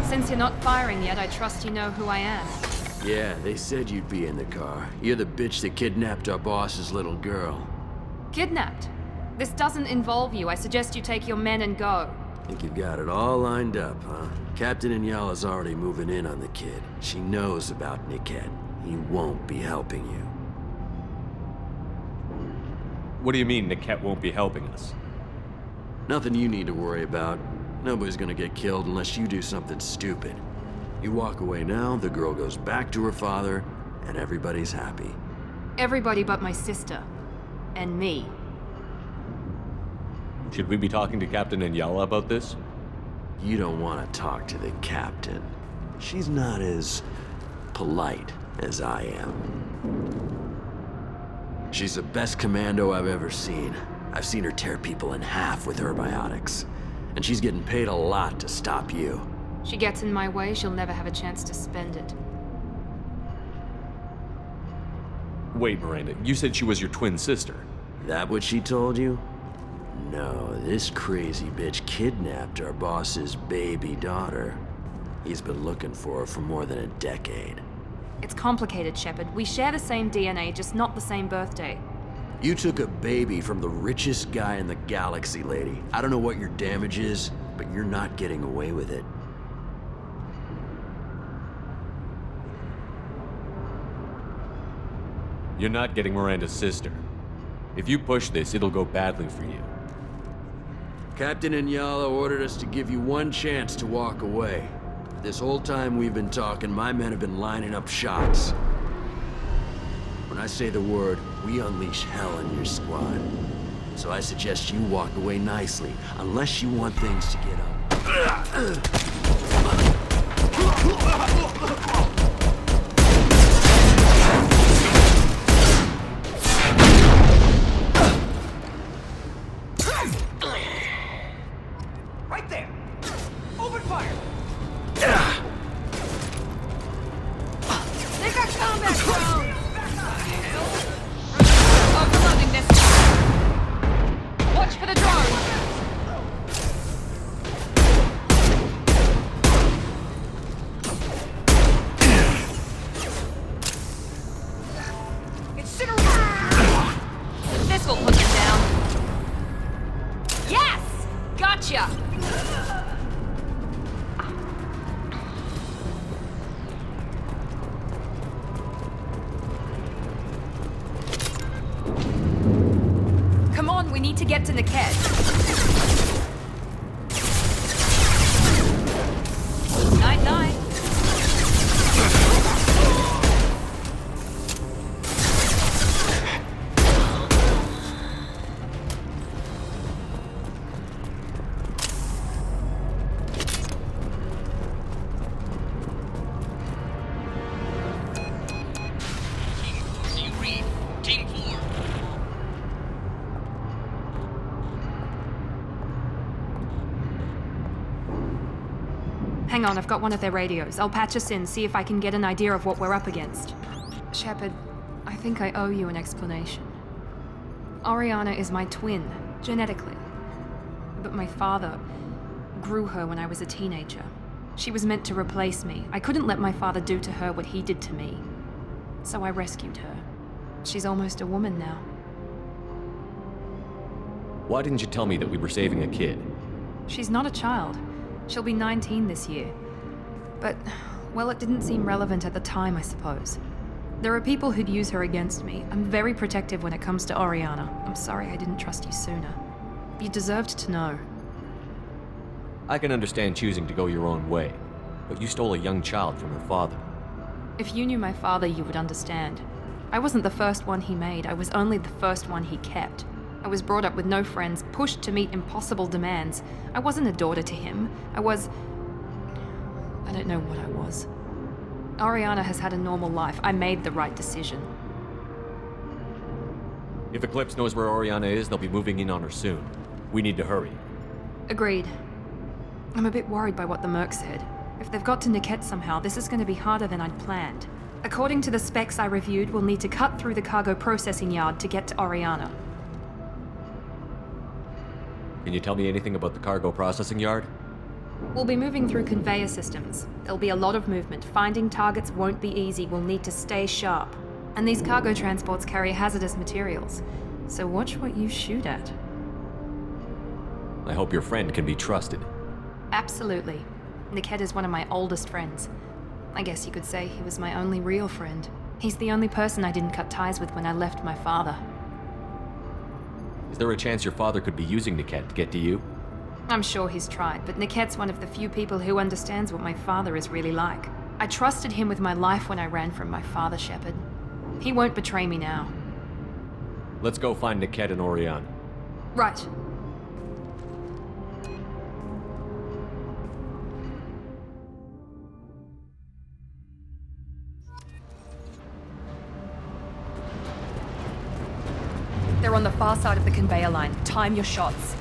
Since you're not firing yet, I trust you know who I am. Yeah, they said you'd be in the car. You're the bitch that kidnapped our boss's little girl. Kidnapped? This doesn't involve you. I suggest you take your men and go. Think you've got it all lined up, huh? Captain Inyala's already moving in on the kid. She knows about Niket. He won't be helping you. What do you mean Niket won't be helping us? Nothing you need to worry about. Nobody's gonna get killed unless you do something stupid. You walk away now, the girl goes back to her father, and everybody's happy. Everybody but my sister. And me. Should we be talking to Captain Inyala about this? You don't want to talk to the captain. She's not as polite as I am. She's the best commando I've ever seen. I've seen her tear people in half with her biotics. And she's getting paid a lot to stop you. She gets in my way, she'll never have a chance to spend it. Wait, Miranda, you said she was your twin sister. That what she told you? No, this crazy bitch kidnapped our boss's baby daughter. He's been looking for her for more than a decade. It's complicated, Shepard. We share the same DNA, just not the same birthday. You took a baby from the richest guy in the galaxy, lady. I don't know what your damage is, but you're not getting away with it. You're not getting Miranda's sister. If you push this, it'll go badly for you. Captain Inyala ordered us to give you one chance to walk away. This whole time we've been talking, my men have been lining up shots. When I say the word, we unleash hell in your squad. So I suggest you walk away nicely, unless you want things to get up. Right there! Open fire! They got combat drones! Overloading this. Watch for the drone! Gotcha! Come on, we need to get to Niket. Night-night. Team 4. Hang on, I've got one of their radios. I'll patch us in, see if I can get an idea of what we're up against. Shepard, I think I owe you an explanation. Oriana is my twin, genetically. But my father grew her when I was a teenager. She was meant to replace me. I couldn't let my father do to her what he did to me. So I rescued her. She's almost a woman now. Why didn't you tell me that we were saving a kid? She's not a child. She'll be 19 this year. But, well, it didn't seem relevant at the time, I suppose. There are people who'd use her against me. I'm very protective when it comes to Oriana. I'm sorry I didn't trust you sooner. You deserved to know. I can understand choosing to go your own way, but you stole a young child from her father. If you knew my father, you would understand. I wasn't the first one he made. I was only the first one he kept. I was brought up with no friends, pushed to meet impossible demands. I wasn't a daughter to him. I don't know what I was. Oriana has had a normal life. I made the right decision. If Eclipse knows where Oriana is, they'll be moving in on her soon. We need to hurry. Agreed. I'm a bit worried by what the Merc said. If they've got to Niket somehow, this is going to be harder than I'd planned. According to the specs I reviewed, we'll need to cut through the cargo processing yard to get to Oriana. Can you tell me anything about the cargo processing yard? We'll be moving through conveyor systems. There'll be a lot of movement. Finding targets won't be easy. We'll need to stay sharp. And these cargo transports carry hazardous materials. So watch what you shoot at. I hope your friend can be trusted. Absolutely. Niket is one of my oldest friends. I guess you could say he was my only real friend. He's the only person I didn't cut ties with when I left my father. Is there a chance your father could be using Niket to get to you? I'm sure he's tried, but Niket's one of the few people who understands what my father is really like. I trusted him with my life when I ran from my father, Shepard. He won't betray me now. Let's go find Niket and Oriana. Right. They're on the far side of the conveyor line. Time your shots.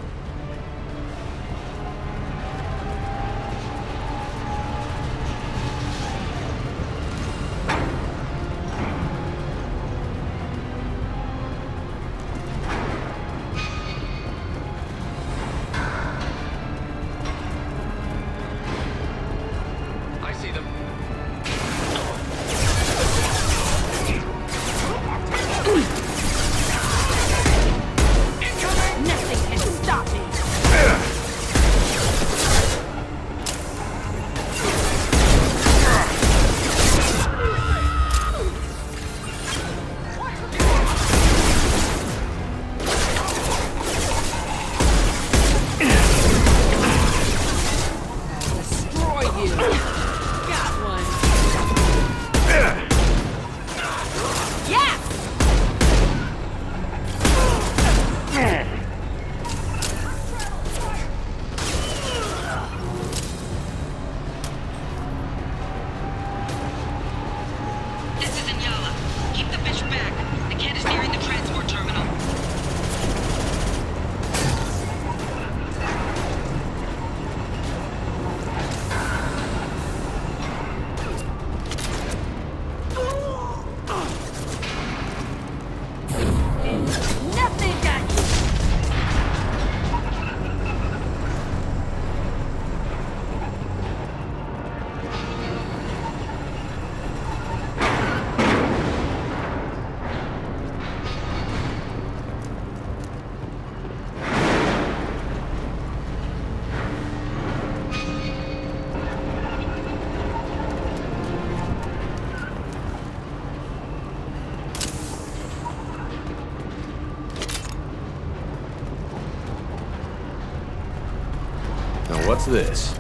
I see them. Nothing can stop Now what's this?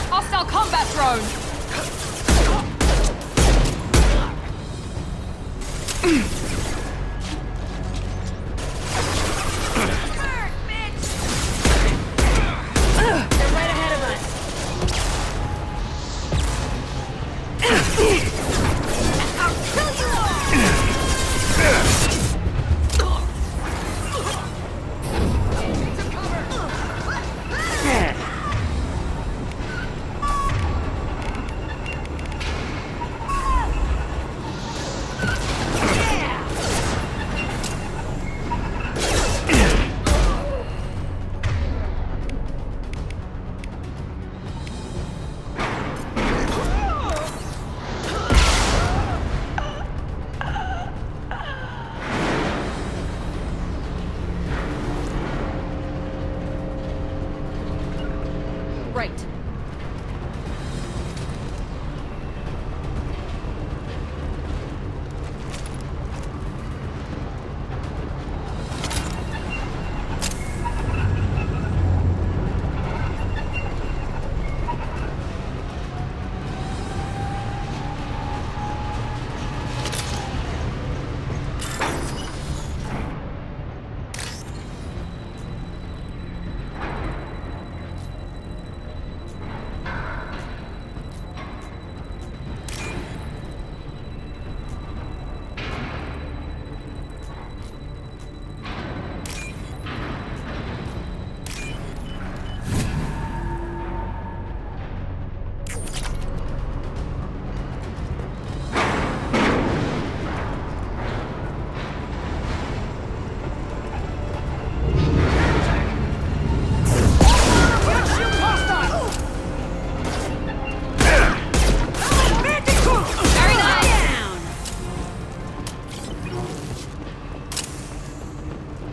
Hostile combat drone! They're right ahead of us. I'll kill you Right.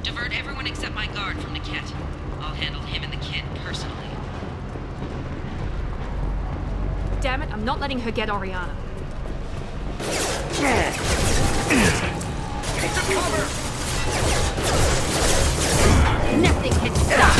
Divert everyone except my guard from Niket. I'll handle him and the kid personally. Damn it, I'm not letting her get Oriana. Nothing can stop.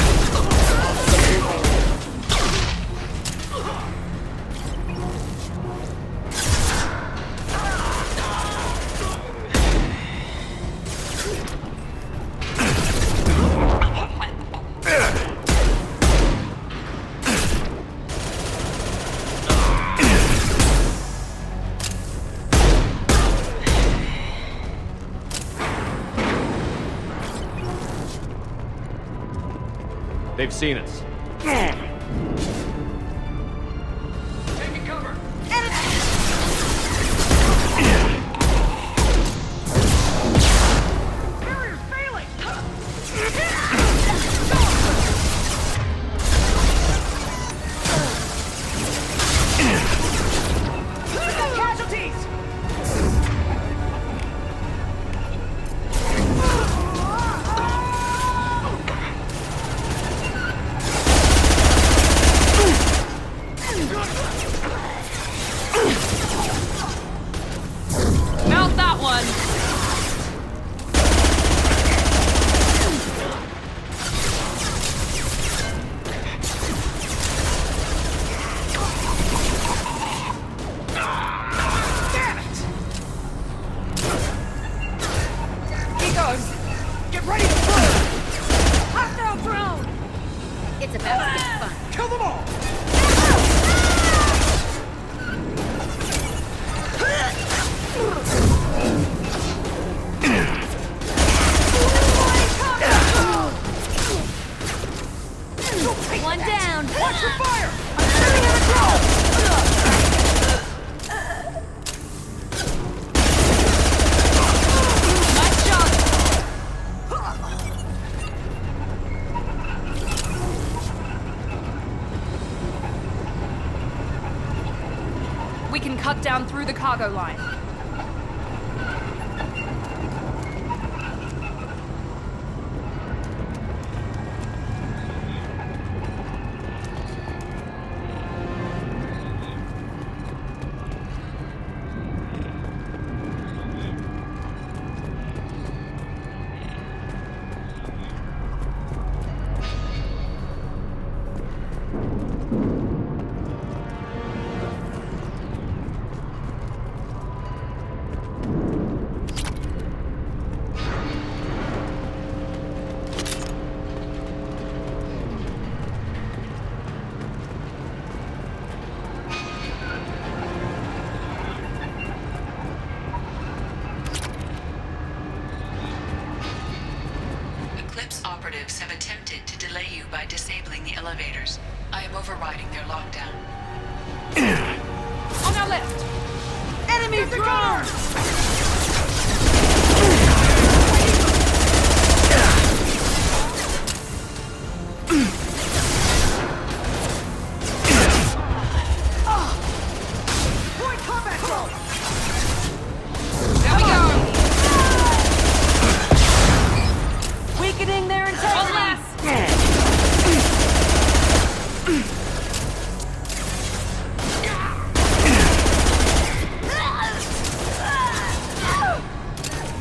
They've seen us. Taking cover. Barrier's failing. We got casualties. Mount that one! Damn it! He goes. Get ready to burn. Hostile drone. It's about to get fun. Kill them all. can cut down through the cargo line. Operatives have attempted to delay you by disabling the elevators. I am overriding their lockdown. On our left! Enemy drone! Point combat drone! There we go! Weakening their integrity!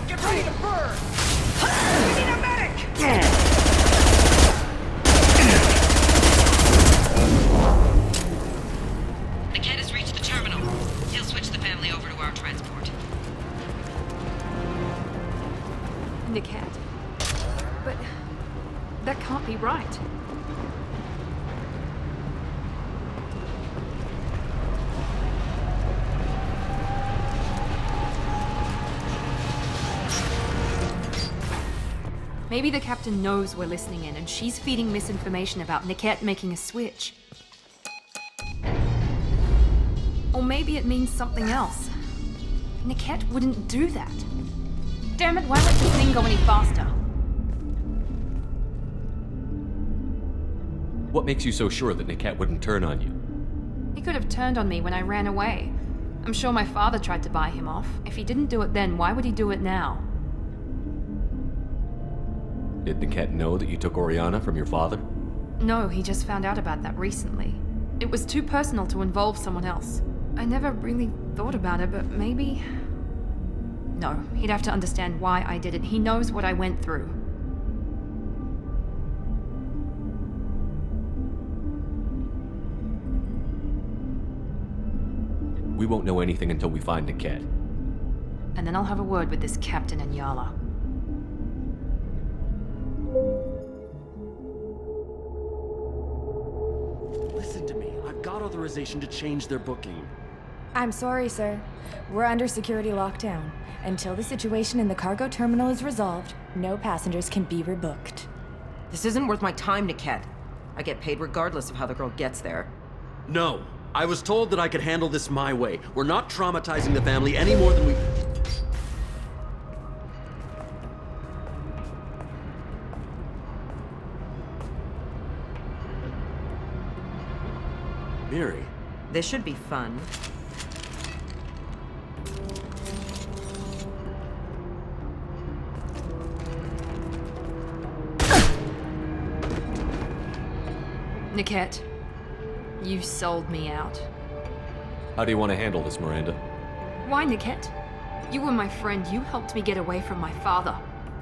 Get ready to burn! We need a medic! Niket has reached the terminal. He'll switch the family over to our transport. Niket. But that can't be right. Maybe the captain knows we're listening in and she's feeding misinformation about Niket making a switch. Or maybe it means something else. Niket wouldn't do that. Damn it, why let this thing go any faster? What makes you so sure that Niket wouldn't turn on you? He could have turned on me when I ran away. I'm sure my father tried to buy him off. If he didn't do it then, why would he do it now? Did Niket know that you took Oriana from your father? No, he just found out about that recently. It was too personal to involve someone else. I never really thought about it, but maybe... No, he'd have to understand why I did it. He knows what I went through. We won't know anything until we find Niket. And then I'll have a word with this captain and Yala. Listen to me. I've got authorization to change their booking. I'm sorry, sir. We're under security lockdown. Until the situation in the cargo terminal is resolved, no passengers can be rebooked. This isn't worth my time, Niket. I get paid regardless of how the girl gets there. No. I was told that I could handle this my way. We're not traumatizing the family any more than we... Miri. This should be fun. Niket, you sold me out. How do you want to handle this, Miranda? Why, Niket? You were my friend. You helped me get away from my father.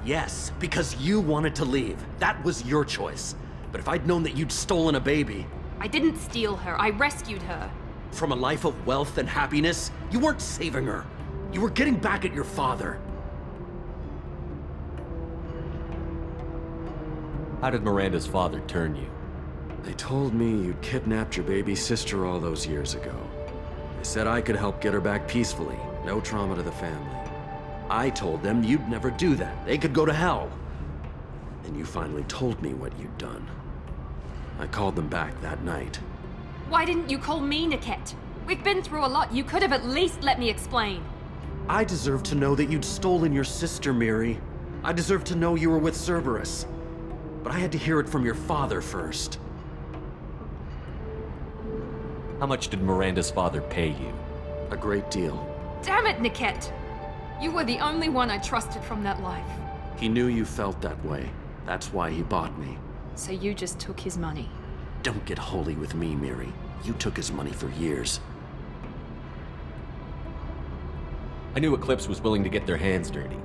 Yes, because you wanted to leave. That was your choice. But if I'd known that you'd stolen a baby... I didn't steal her. I rescued her. From a life of wealth and happiness, you weren't saving her. You were getting back at your father. How did Miranda's father turn you? They told me you'd kidnapped your baby sister all those years ago. They said I could help get her back peacefully. No trauma to the family. I told them you'd never do that. They could go to hell. And you finally told me what you'd done. I called them back that night. Why didn't you call me, Niket? We've been through a lot. You could have at least let me explain. I deserve to know that you'd stolen your sister, Miri. I deserve to know you were with Cerberus. But I had to hear it from your father first. How much did Miranda's father pay you? A great deal. Damn it, Niket! You were the only one I trusted from that life. He knew you felt that way. That's why he bought me. So you just took his money. Don't get holy with me, Miri. You took his money for years. I knew Eclipse was willing to get their hands dirty.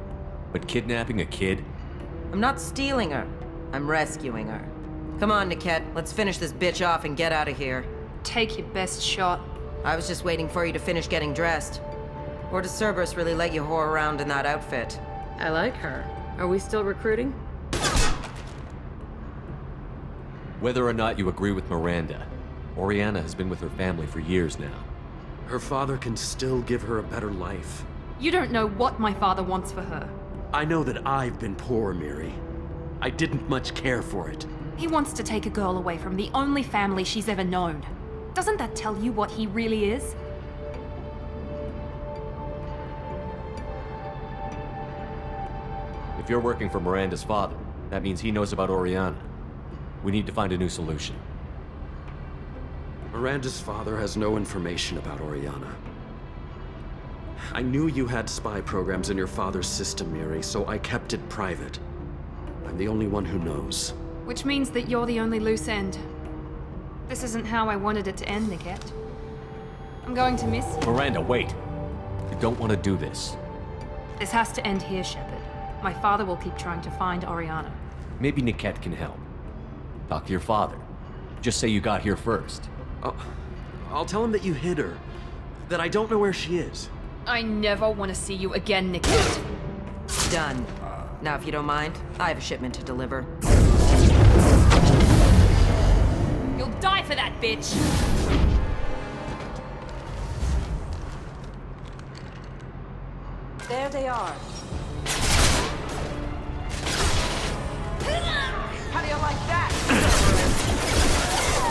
But kidnapping a kid? I'm not stealing her. I'm rescuing her. Come on, Niket. Let's finish this bitch off and get out of here. Take your best shot. I was just waiting for you to finish getting dressed. Or does Cerberus really let you whore around in that outfit? I like her. Are we still recruiting? Whether or not you agree with Miranda, Oriana has been with her family for years now. Her father can still give her a better life. You don't know what my father wants for her. I know that I've been poor, Miri. I didn't much care for it. He wants to take a girl away from the only family she's ever known. Doesn't that tell you what he really is? If you're working for Miranda's father, that means he knows about Oriana. We need to find a new solution. Miranda's father has no information about Oriana. I knew you had spy programs in your father's system, Miri, so I kept it private. I'm the only one who knows. Which means that you're the only loose end. This isn't how I wanted it to end, Niket. I'm going to miss you. Miranda, wait! You don't want to do this. This has to end here, Shepard. My father will keep trying to find Oriana. Maybe Niket can help. Talk to your father. Just say you got here first. I'll tell him that you hid her. That I don't know where she is. I never want to see you again, Niket. Done. Now, if you don't mind, I have a shipment to deliver. You'll die for that, bitch! There they are. How do you like that?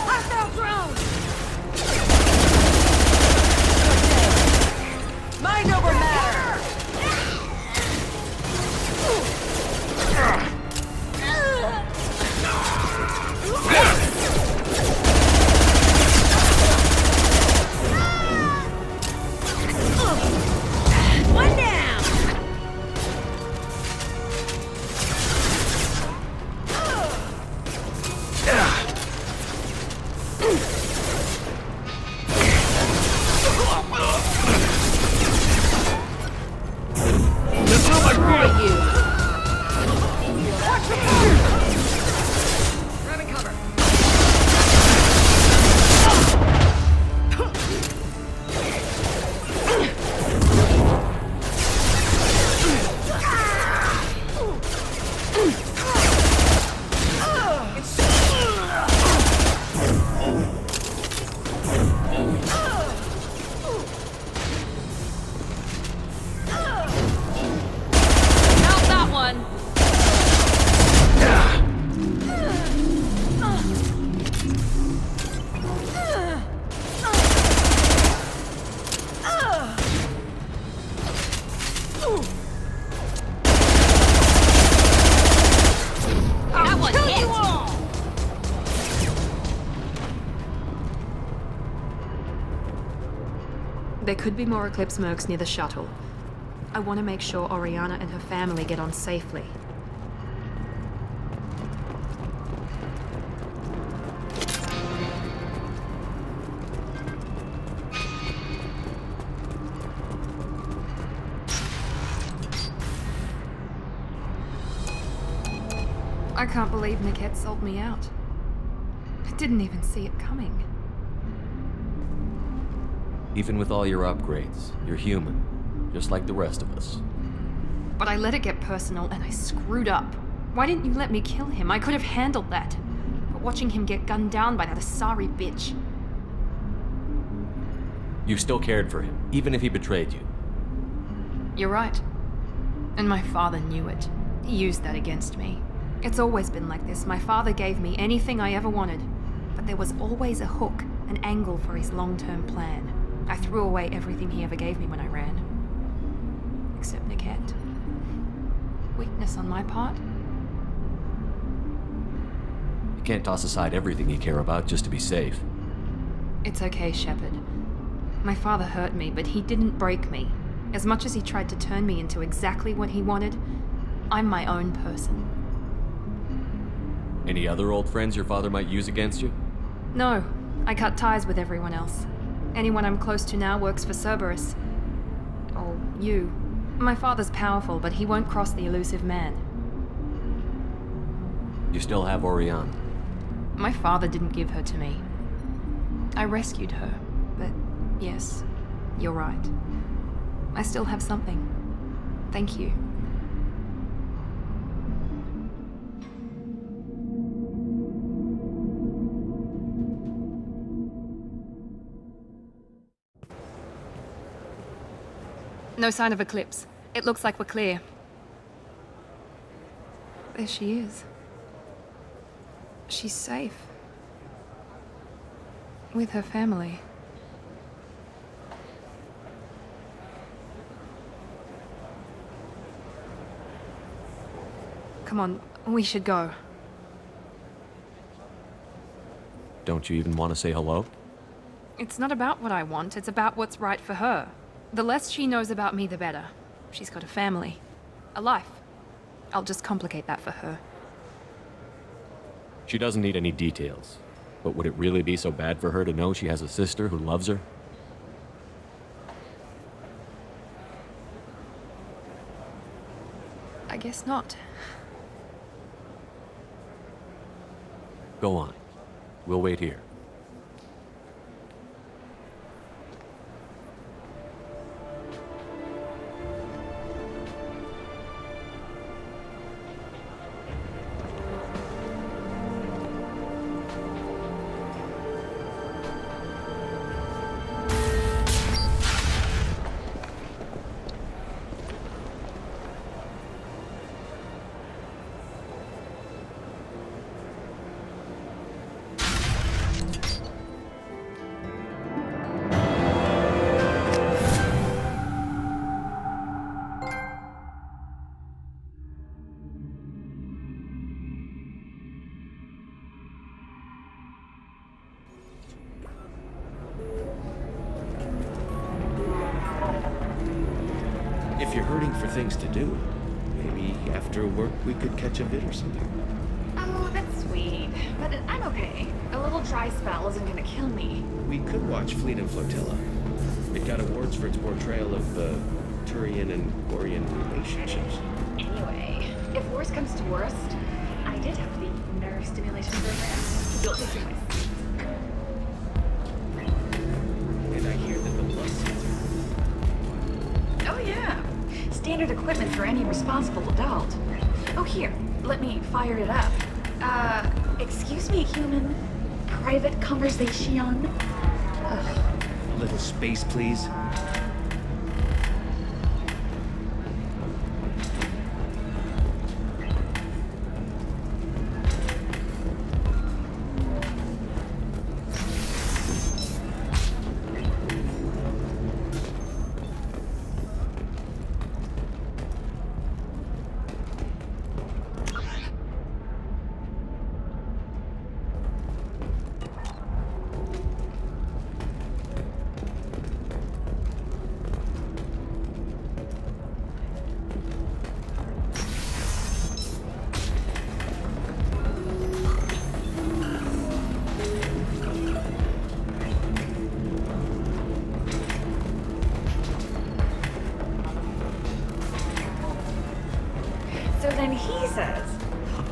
Hostile drone! Mind over matter! One down! Grabbing cover. Not that one! That one hit! There could be more Eclipse mercs near the shuttle. I want to make sure Oriana and her family get on safely. I can't believe Niket sold me out. I didn't even see it coming. Even with all your upgrades, you're human, just like the rest of us. But I let it get personal and I screwed up. Why didn't you let me kill him? I could have handled that. But watching him get gunned down by that Asari bitch. You still cared for him, even if he betrayed you. You're right. And my father knew it. He used that against me. It's always been like this. My father gave me anything I ever wanted. But there was always a hook, an angle for his long-term plan. I threw away everything he ever gave me when I ran. Except Niket. Weakness on my part? You can't toss aside everything you care about just to be safe. It's okay, Shepard. My father hurt me, but he didn't break me. As much as he tried to turn me into exactly what he wanted, I'm my own person. Any other old friends your father might use against you? No, I cut ties with everyone else. Anyone I'm close to now works for Cerberus. Or you. My father's powerful, but he won't cross the elusive man. You still have Orion. My father didn't give her to me. I rescued her, but yes, you're right. I still have something. Thank you. No sign of Eclipse. It looks like we're clear. There she is. She's safe. With her family. Come on, we should go. Don't you even want to say hello? It's not about what I want, it's about what's right for her. The less she knows about me, the better. She's got a family. A life. I'll just complicate that for her. She doesn't need any details. But would it really be so bad for her to know she has a sister who loves her? I guess not. Go on. We'll wait here. If you're hurting for things to do, maybe after work we could catch a vid or something. Oh, that's sweet. But I'm okay. A little dry spell isn't gonna kill me. We could watch Fleet and Flotilla. It got awards for its portrayal of the Turian and Quarian relationships. Anyway, if worst comes to worst, I did have the nerve stimulation program built into my seat. And I hear that the blood sensor. Oh yeah. Standard equipment for any responsible adult. Oh here, let me fire it up. Excuse me, human. Private conversation? Ugh. A little space, please. So then he says,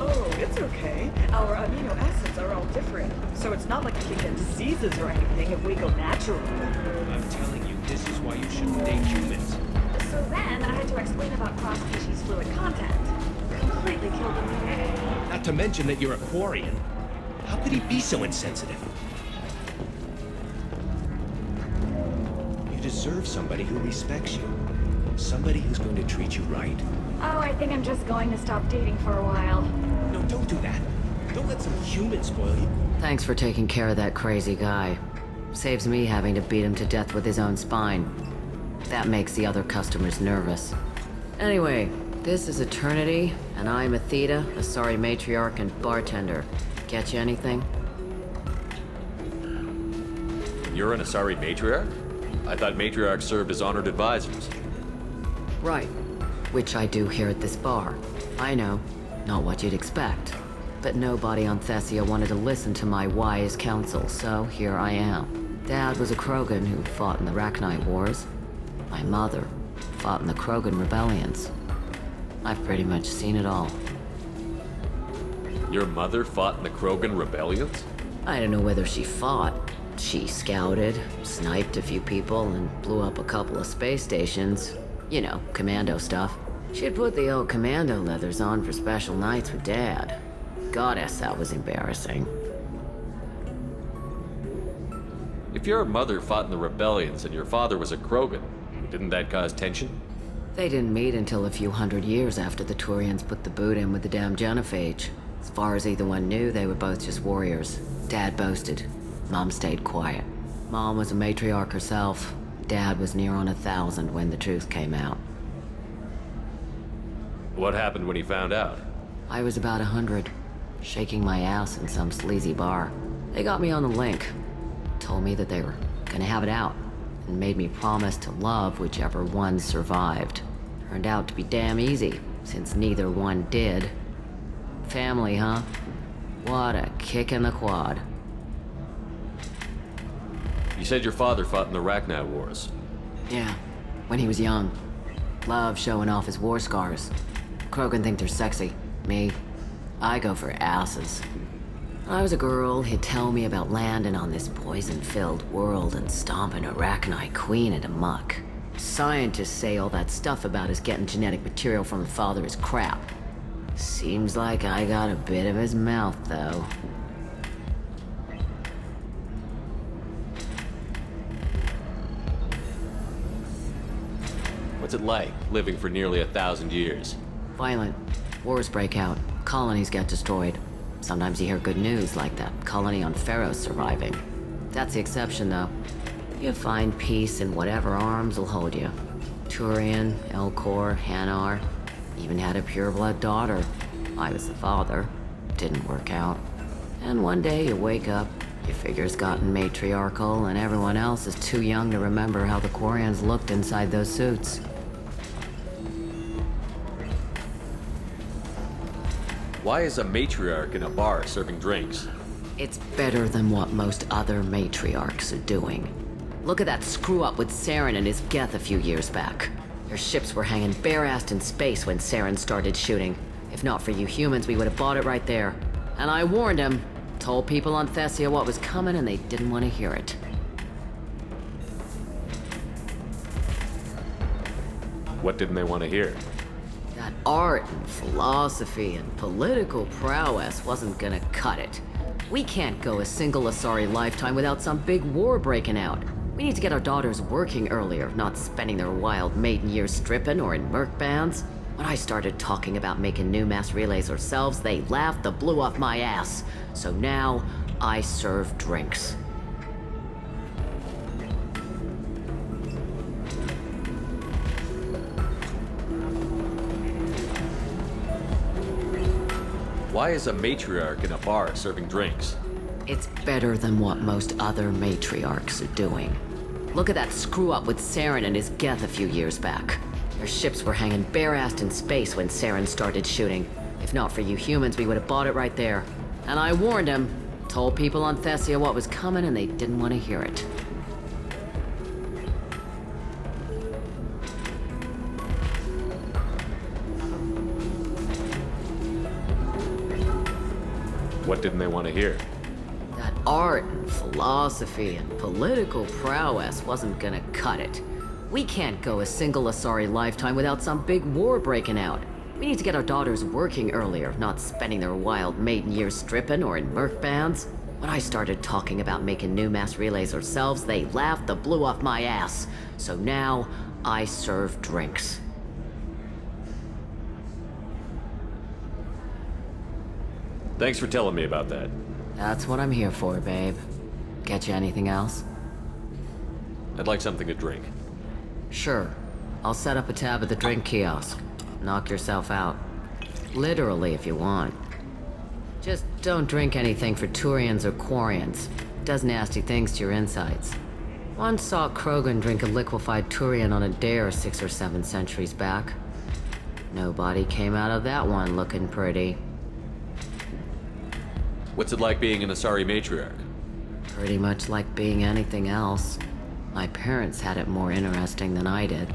Oh, it's okay. Our amino acids are all different, so it's not like we can get diseases or anything if we go natural. I'm telling you, this is why you shouldn't date humans. so then I had to explain about cross-species fluid contact. Completely killed him. Not to mention that you're a Quarian. How could he be so insensitive? You deserve somebody who respects you. Somebody who's going to treat you right. Oh, I think I'm just going to stop dating for a while. No, don't do that. Don't let some human spoil you. Thanks for taking care of that crazy guy. Saves me having to beat him to death with his own spine. That makes the other customers nervous. Anyway, this is Eternity, and I'm Athena, a sorry matriarch and bartender. Get you anything? You're an Asari matriarch? I thought matriarchs served as honored advisors. Right. Which I do here at this bar. I know, not what you'd expect. But nobody on Thessia wanted to listen to my wise counsel, so here I am. Dad was a Krogan who fought in the Rachni Wars. My mother fought in the Krogan rebellions. I've pretty much seen it all. Your mother fought in the Krogan rebellions? I don't know whether she fought. She scouted, sniped a few people, and blew up a couple of space stations. You know, commando stuff. She'd put the old commando leathers on for special nights with Dad. Goddess, that was embarrassing. If your mother fought in the rebellions and your father was a Krogan, didn't that cause tension? They didn't meet until a few hundred years after the Turians put the boot in with the damn genophage. As far as either one knew, they were both just warriors. Dad boasted. Mom stayed quiet. Mom was a matriarch herself. Dad was near on 1,000 when the truth came out. What happened when he found out? I was about 100, shaking my ass in some sleazy bar. They got me on the link. Told me that they were gonna have it out, and made me promise to love whichever one survived. Turned out to be damn easy, since neither one did. Family, huh? What a kick in the quad. You said your father fought in the Rachni Wars. Yeah, when he was young. Loved showing off his war scars. Krogan think they're sexy. Me, I go for asses. When I was a girl, he'd tell me about landing on this poison-filled world and stomping a Rachni queen into muck. Scientists say all that stuff about us getting genetic material from the father is crap. Seems like I got a bit of his mouth, though. What's it like, living for nearly 1,000 years? Violent. Wars break out. Colonies get destroyed. Sometimes you hear good news, like that colony on Pharaoh surviving. That's the exception, though. You find peace in whatever arms will hold you. Turian, Elcor, Hanar. Even had a pureblood daughter. I was the father. Didn't work out. And one day you wake up, your figure's gotten matriarchal, and everyone else is too young to remember how the Quarians looked inside those suits. Why is a matriarch in a bar serving drinks? It's better than what most other matriarchs are doing. Look at that screw-up with Saren and his Geth a few years back. Their ships were hanging bare-assed in space when Saren started shooting. If not for you humans, we would have bought it right there. And I warned him. Told people on Thessia what was coming, and they didn't want to hear it. What didn't they want to hear? That art and philosophy and political prowess wasn't gonna cut it. We can't go a single Asari lifetime without some big war breaking out. We need to get our daughters working earlier, not spending their wild maiden years stripping or in merc bands. When I started talking about making new mass relays ourselves, they laughed the blue off my ass. So now, I serve drinks. Why is a matriarch in a bar serving drinks? It's better than what most other matriarchs are doing. Look at that screw-up with Saren and his Geth a few years back. Their ships were hanging bare-assed in space when Saren started shooting. If not for you humans, we would have bought it right there. And I warned him. Told people on Thessia what was coming, and they didn't want to hear it. What didn't they want to hear? That art and philosophy and political prowess wasn't gonna cut it. We can't go a single Asari lifetime without some big war breaking out. We need to get our daughters working earlier, not spending their wild maiden years stripping or in merc bands. When I started talking about making new mass relays ourselves, they laughed the blue off my ass. So now, I serve drinks. Thanks for telling me about that. That's what I'm here for, babe. Get you anything else? I'd like something to drink. Sure. I'll set up a tab at the drink kiosk. Knock yourself out. Literally, if you want. Just don't drink anything for Turians or Quarians. Does nasty things to your insides. Once saw Krogan drink a liquefied Turian on a dare 6 or 7 centuries back. Nobody came out of that one looking pretty. What's it like being an Asari matriarch? Pretty much like being anything else. My parents had it more interesting than I did.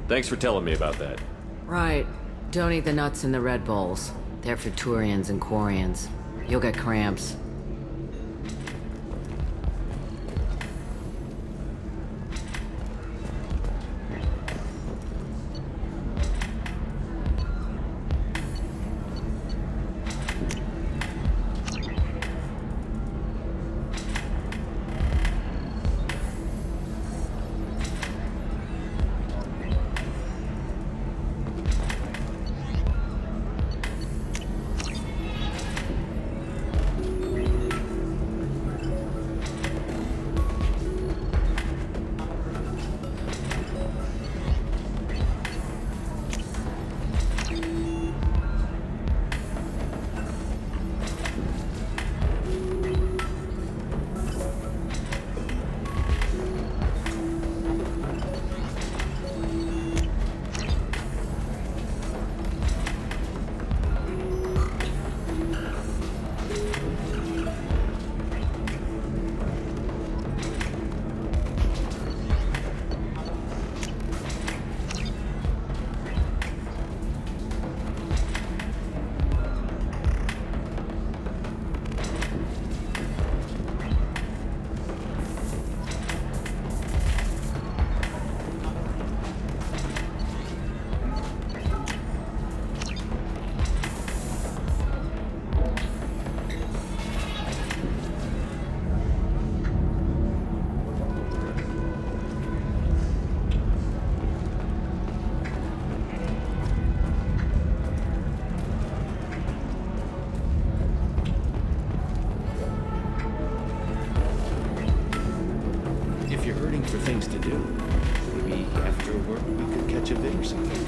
Thanks for telling me about that. Right. Don't eat the nuts in the Red Bowls. They're for Turians and Quarians. You'll get cramps. For things to do. Maybe after work we could catch a vid or something.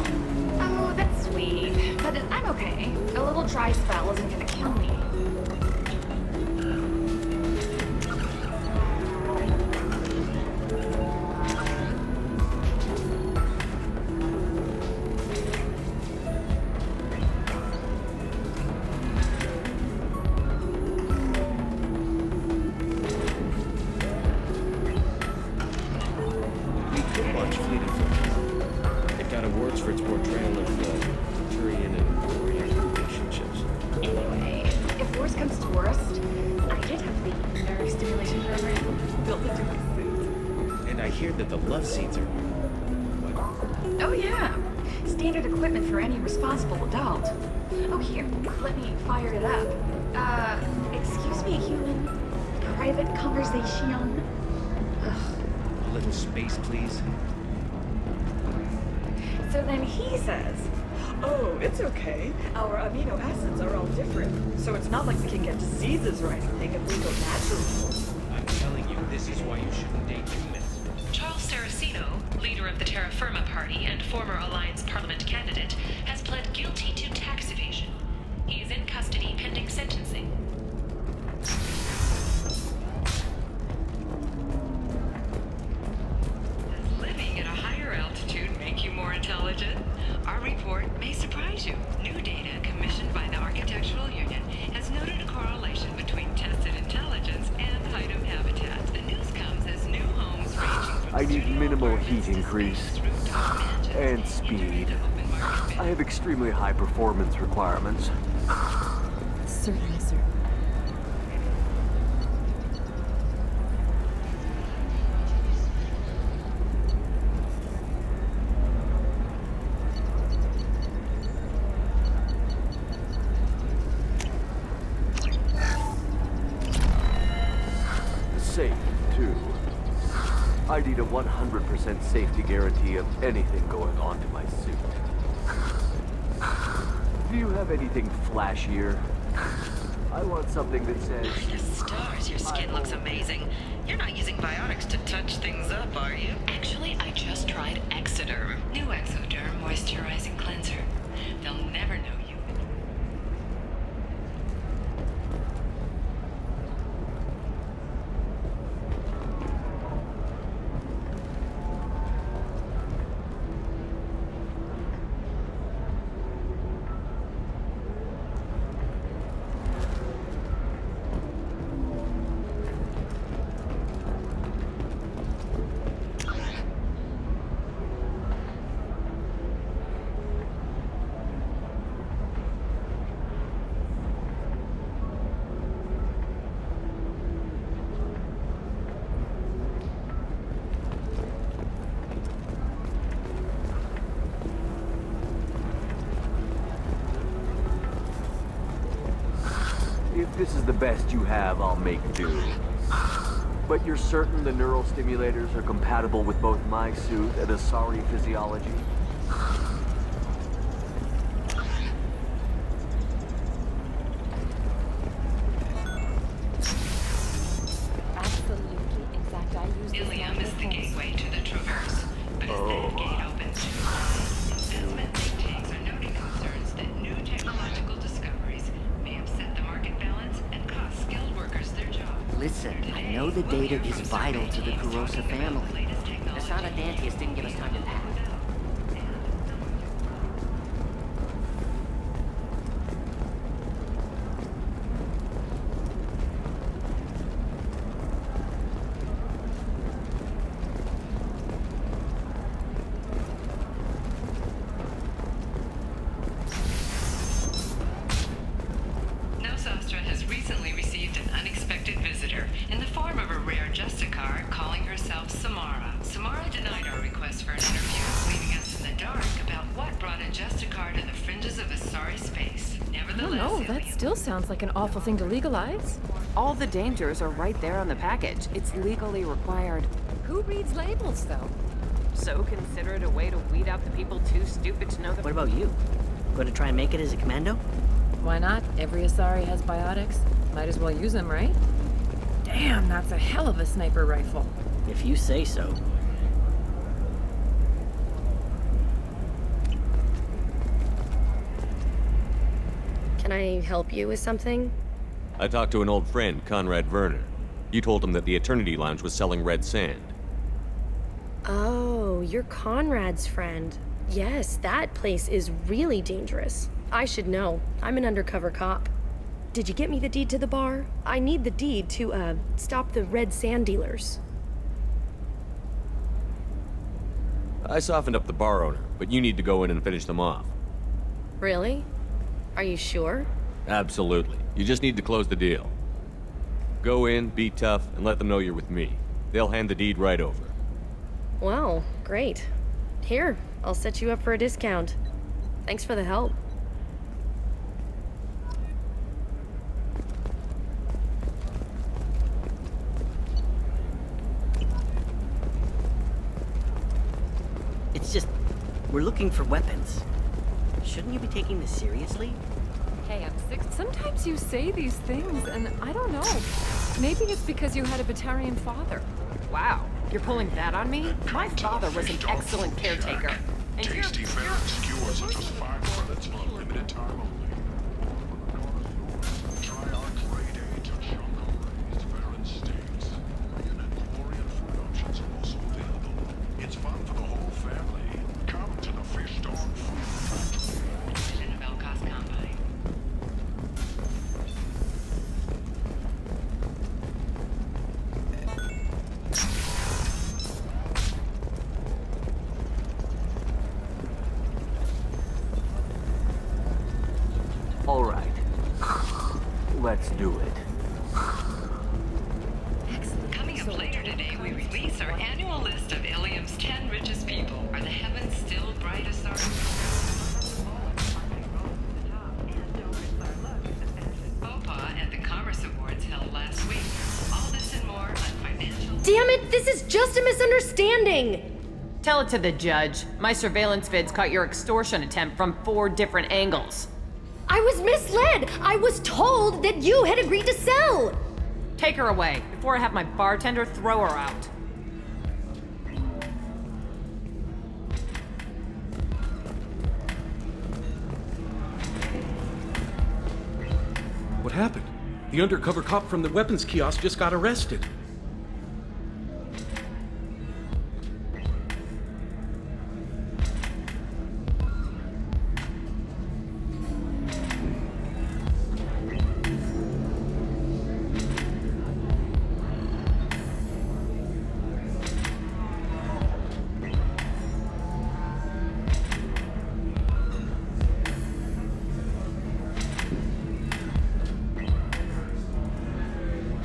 Oh, that's sweet. But I'm okay. A little dry spell isn't gonna kill me. Oh yeah, standard equipment for any responsible adult. Oh here, let me fire it up. Excuse me, human. Private conversation. Ugh. A little space, please. So then he says, oh, it's okay. Our amino acids are all different. So it's not like we can get diseases or anything if we go natural. I'm telling you, this is why you shouldn't date humans. Charles Saraceno, leader of the Terra Firma Party and former Alliance Parliament candidate, has pled guilty to tax evasion. He is in custody pending sentencing. Does living at a higher altitude make you more intelligent? Our report may surprise you. New data commissioned by the Architectural Union has noted a correlation between tested intelligence and item habitat. The news comes as new homes ranging from I need minimal heat increase and speed. I have extremely high performance requirements. Certainly, sir. Safe, too. I need a 100% safety guarantee of anything going on to my suit. Do you have anything flashier? I want something that says... The stars, your skin looks amazing. You're not using biotics to touch things up, are you? Actually, I just tried Exoderm. New Exoderm moisturizing cleanser. They'll never know you. this is the best you have, I'll make do. But you're certain the neural stimulators are compatible with both my suit and Asari physiology? Absolutely. In fact, I use this Ilium is the gateway to the Traverse, but as that gate opens too wide, investment think tanks are noting concerns that new technological discoveries may upset the market balance and cost skilled workers their jobs. Listen, I know the data is vital to the Kurosa family. Asada Dantius didn't give us time to pack. Nosastra has recently received an unexpected visitor in the form of a rare Justicar calling herself Samara. Samara denied our request for an interview, leaving us in the dark about what brought a Justicar to the fringes of Asari space. I don't Nevertheless, know, that still sounds like an awful thing to legalize. All the dangers are right there on the package. It's legally required. Who reads labels, though? So consider it a way to weed out the people too stupid to know the— What about you? Going to try and make it as a commando? Why not? Every Asari has biotics. Might as well use them, right? Damn, that's a hell of a sniper rifle. If you say so. Can I help you with something? I talked to an old friend, Conrad Werner. You told him that the Eternity Lounge was selling red sand. Oh, you're Conrad's friend. Yes, that place is really dangerous. I should know. I'm an undercover cop. Did you get me the deed to the bar? I need the deed to, stop the red sand dealers. I softened up the bar owner, but you need to go in and finish them off. Really? Are you sure? Absolutely. You just need to close the deal. Go in, be tough, and let them know you're with me. They'll hand the deed right over. Well, great. Here, I'll set you up for a discount. Thanks for the help. It's just, we're looking for weapons. Shouldn't you be taking this seriously? Hey, I'm sick. Sometimes you say these things, and I don't know. Maybe it's because you had a Batarian father. Wow, you're pulling that on me? My father was an excellent caretaker. And Tasty fare and skewers are just 5 credits for a limited time only. Try our grade A to Jungle raised Baron steaks. Korean and Korean food options are also available. It's fun for the whole family. Come to the Fish Dog Food Factory. Division of Elcos Combine. All right. Let's do it. Coming up later today, we release our annual list of Ilium's 10 richest people. Are the heavens still bright, Asari? OPA at the Commerce Awards held last week. All this and more on financial... Damn it, this is just a misunderstanding! Tell it to the judge. My surveillance vids caught your extortion attempt from 4 different angles. I was misled! I was told that you had agreed to sell! Take her away, before I have my bartender throw her out. What happened? The undercover cop from the weapons kiosk just got arrested.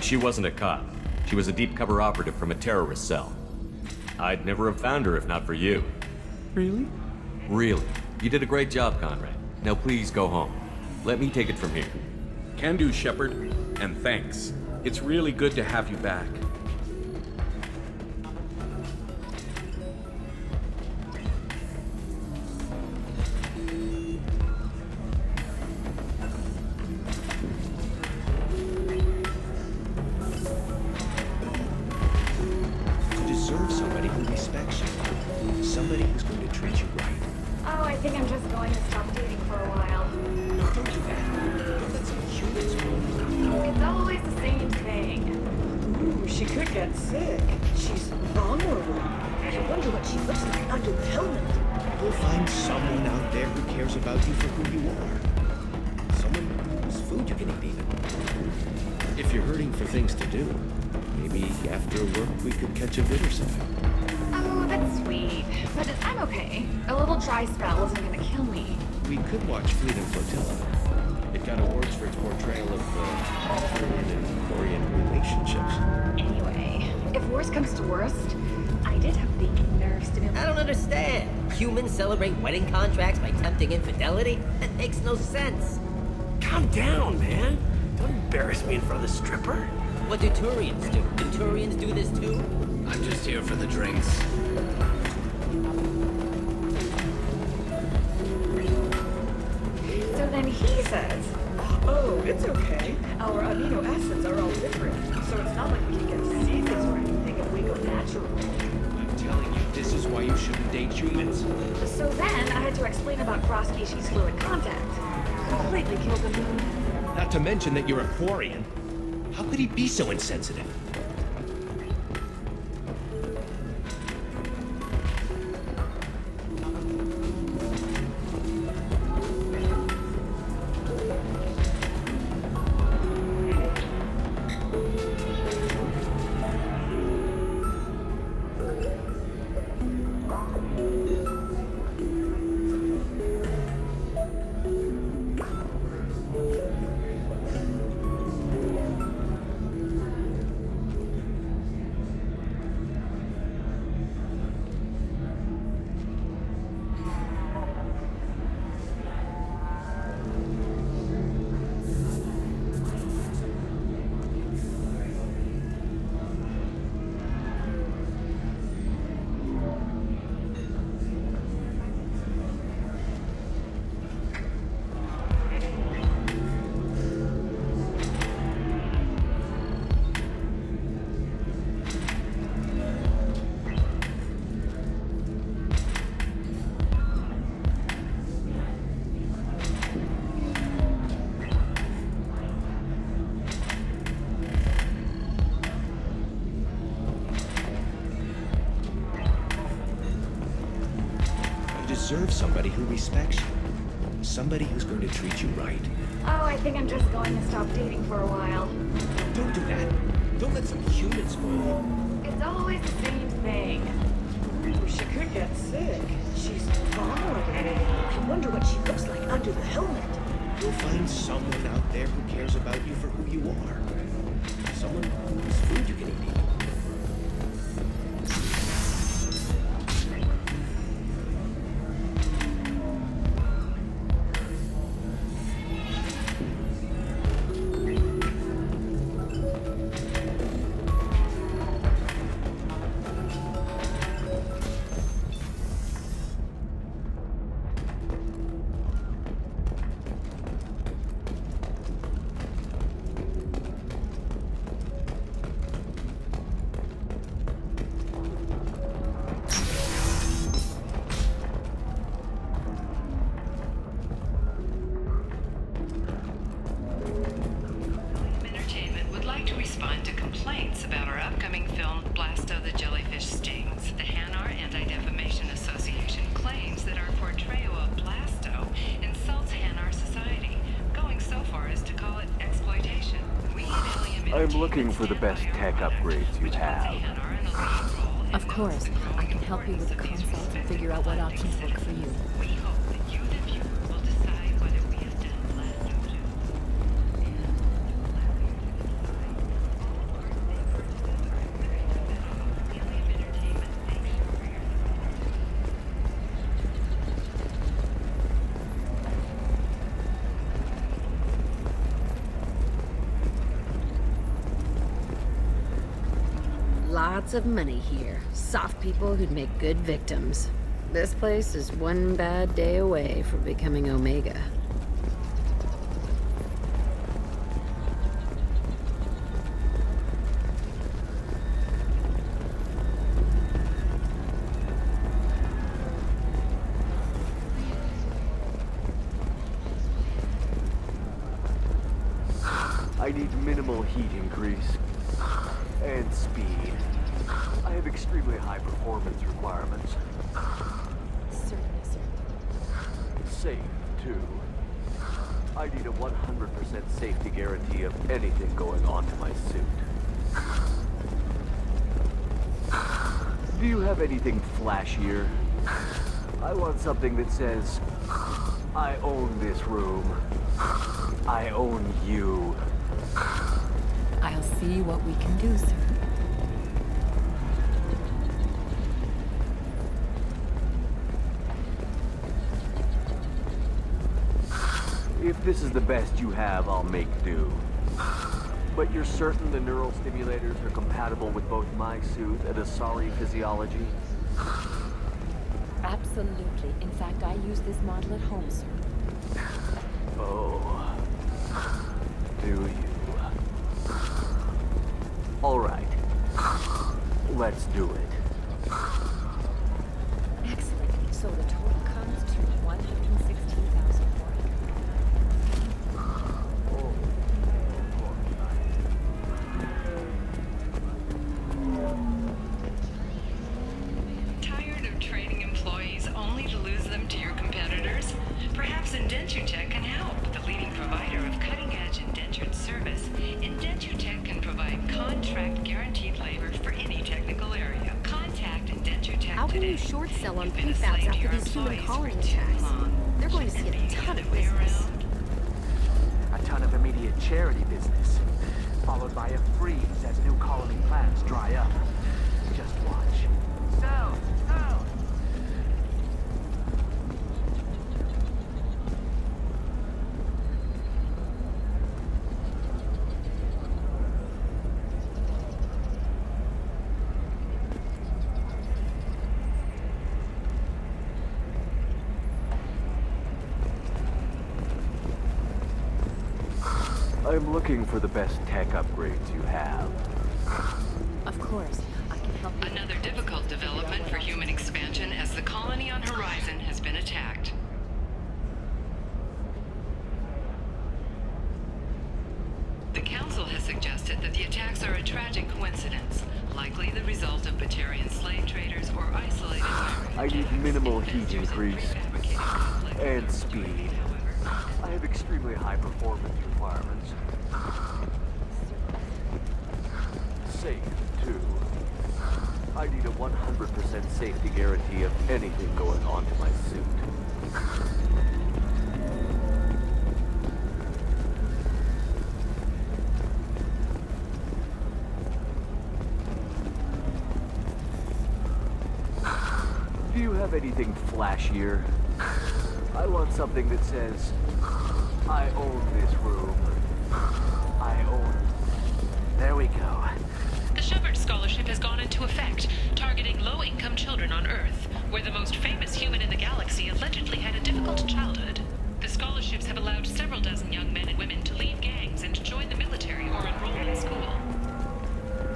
She wasn't a cop. She was a deep cover operative from a terrorist cell. I'd never have found her if not for you. Really? Really. You did a great job, Conrad. Now please go home. Let me take it from here. Can do, Shepard. And thanks. It's really good to have you back. You deserve somebody who respects you. Somebody who's going to treat you right. Oh, I think I'm just going to stop dating for a while. No, don't do that. Don't let some humans rule. It's always the same thing. Ooh, she could get sick. She's vulnerable. I wonder what she looks like under the helmet. You'll find someone out there who cares about you for who you are. Someone whose food you can eat even. If you're hurting for things to do, maybe after work we could catch a bit or something. Oh, that's sweet. But I'm okay. A little dry spell isn't gonna kill me. We could watch Fleet and Flotilla. It got awards for its portrayal of Turian and Quarian relationships. Anyway, if worst comes to worst, I did have the nerve stimulation. I don't understand. Humans celebrate wedding contracts by tempting infidelity? That makes no sense. Calm down, man. Don't embarrass me in front of the stripper. What do Turians do? Do Turians do this too? I'm just here for the drinks. So then he says, oh, it's okay. Our amino acids are all different, so it's not like we can get diseases or anything if we go natural. I'm telling you, this is why you shouldn't date humans. So then I had to explain about cross-species fluid contact. Completely killed the mood. Not to mention that you're a Quarian. How could he be so insensitive? Deserve somebody who respects you. Somebody who's going to treat you right. Oh, I think I'm just going to stop dating for a while. Don't do that. Don't let some humans spoil you. It's always the same thing. Ooh, she could get sick. She's vulnerable. I wonder what she looks like under the helmet. You'll find someone out there who cares about you for who you are. Someone whose food you can eat even. I'm looking for the best tech upgrades you have. Of course. I can help you with the consult and figure out what options work for you. lots of money here. Soft people who'd make good victims. This place is one bad day away from becoming Omega. I need minimal heat increase. And speed. I have extremely high performance requirements. Certainly, sir. Safe, too. I need a 100% safety guarantee of anything going on to my suit. Do you have anything flashier? I want something that says, I own this room. I own you. I'll see what we can do, sir. If this is the best you have, I'll make do. But you're certain the neural stimulators are compatible with both my suit and Asari physiology? Absolutely. In fact, I use this model at home, sir. Oh. Do you? All right. Let's do it. Excellent. So the total comes to 116,400. Tired of training employees only to lose them to your competitors? Perhaps IndentureTech can help. The leading provider of cutting-edge indentured service, IndentureTech can provide contract guaranteed labor for any technical area. Contact IndentureTech How can today. you short sell on You've been a prefabs slave to after your these human employees colony for too attacks? long. They're going to see a ton of business. A ton of immediate charity business, followed by a freeze as new colony plans dry up. Just watch. Sell! Sell! I'm looking for the best tech upgrades you have. Of course. I can help you. Another difficult development for human expansion as the colony on Horizon has been attacked. The Council has suggested that the attacks are a tragic coincidence, likely the result of Batarian slave traders or isolated pirate I need minimal heat increase. And speed. I have extremely high performance requirements. Safe, too. I need a 100% safety guarantee of anything going on to my suit. Do you have anything flashier? I want something that says, I own this room. I own... There we go. The Shepard Scholarship has gone into effect, targeting low-income children on Earth, where the most famous human in the galaxy allegedly had a difficult childhood. The scholarships have allowed several dozen young men and women to leave gangs and join the military or enroll in school.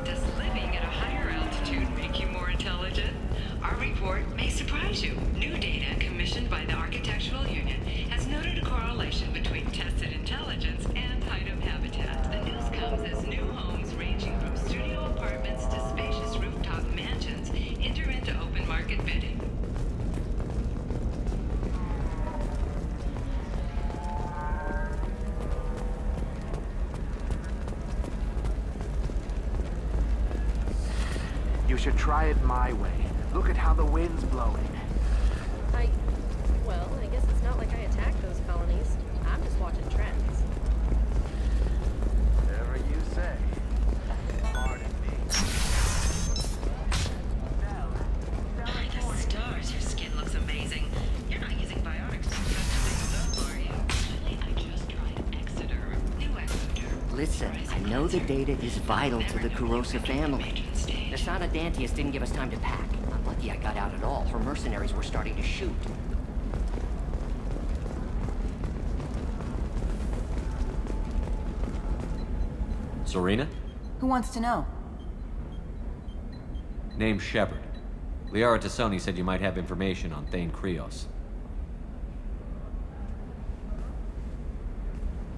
Does living at a higher altitude make you more intelligent? Our report may surprise you. New data commissioned by the Architectural Union has noted a correlation between tested intelligence and item habitat. The news comes as new homes ranging from studio apartments to spacious rooftop mansions enter into open market bidding. You should try it my way. Look at how the wind's blowing. Well, I guess it's not like I attacked those colonies. I'm just watching trends. Whatever you say. Pardon me. By the stars, your skin looks amazing. You're not using biotics to cut things up, are you? Actually, I just tried Exoderm. New Exoderm. Listen, I know the data is vital to the Kurosa family. Nasana Dantius didn't give us time to pack. I'm lucky I got out at all. Her mercenaries were starting to shoot. Serena? Who wants to know? Name's Shepard. Liara Tassoni said you might have information on Thane Krios.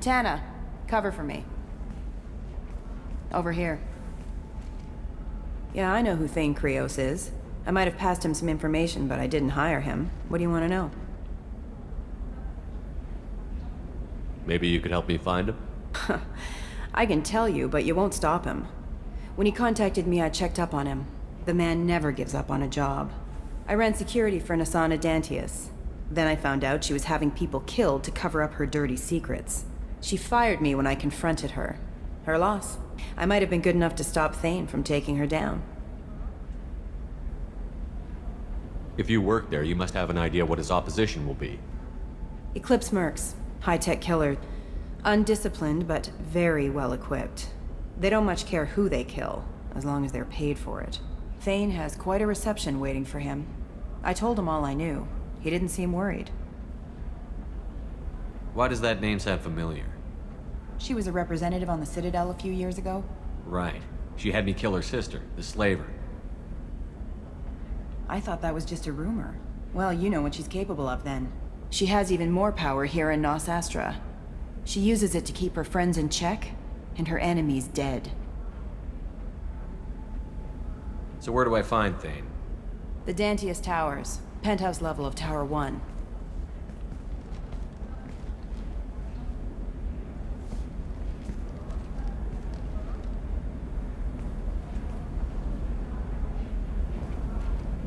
Tana, cover for me. Over here. Yeah, I know who Thane Krios is. I might have passed him some information, but I didn't hire him. What do you want to know? Maybe you could help me find him? I can tell you, but you won't stop him. When he contacted me, I checked up on him. The man never gives up on a job. I ran security for Nasana Dantius. Then I found out she was having people killed to cover up her dirty secrets. She fired me when I confronted her. Her loss. I might have been good enough to stop Thane from taking her down. If you work there, you must have an idea what his opposition will be. Eclipse mercs. High-tech killer. Undisciplined, but very well equipped. They don't much care who they kill, as long as they're paid for it. Thane has quite a reception waiting for him. I told him all I knew. He didn't seem worried. Why does that name sound familiar? She was a representative on the Citadel a few years ago. Right. She had me kill her sister, the slaver. I thought that was just a rumor. Well, you know what she's capable of then. She has even more power here in Nos Astra. She uses it to keep her friends in check, and her enemies dead. So where do I find Thane? The Dantius Towers. Penthouse level of Tower 1.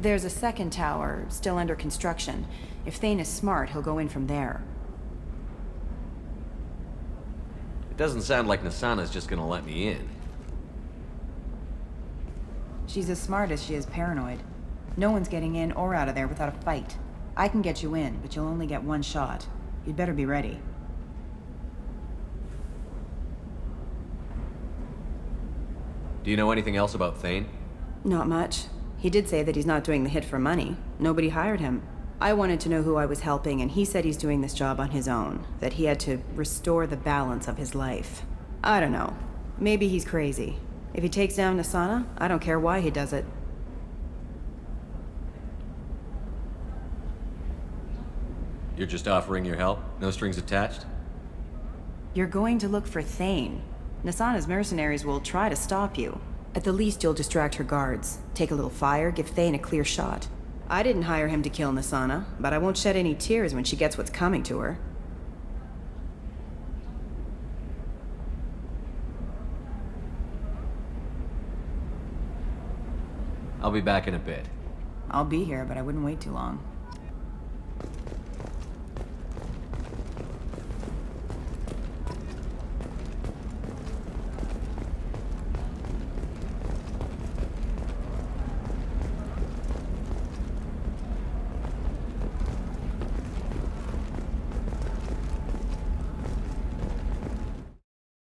There's a second tower, still under construction. If Thane is smart, he'll go in from there. It doesn't sound like Nasana's just gonna let me in. She's as smart as she is paranoid. No one's getting in or out of there without a fight. I can get you in, but you'll only get one shot. You'd better be ready. Do you know anything else about Thane? Not much. He did say that he's not doing the hit for money. Nobody hired him. I wanted to know who I was helping, and he said he's doing this job on his own. That he had to restore the balance of his life. I don't know. Maybe he's crazy. If he takes down Nasana, I don't care why he does it. You're just offering your help? No strings attached? You're going to look for Thane. Nasana's mercenaries will try to stop you. At the least, you'll distract her guards. Take a little fire, give Thane a clear shot. I didn't hire him to kill Nasana, but I won't shed any tears when she gets what's coming to her. I'll be back in a bit. I'll be here, but I wouldn't wait too long.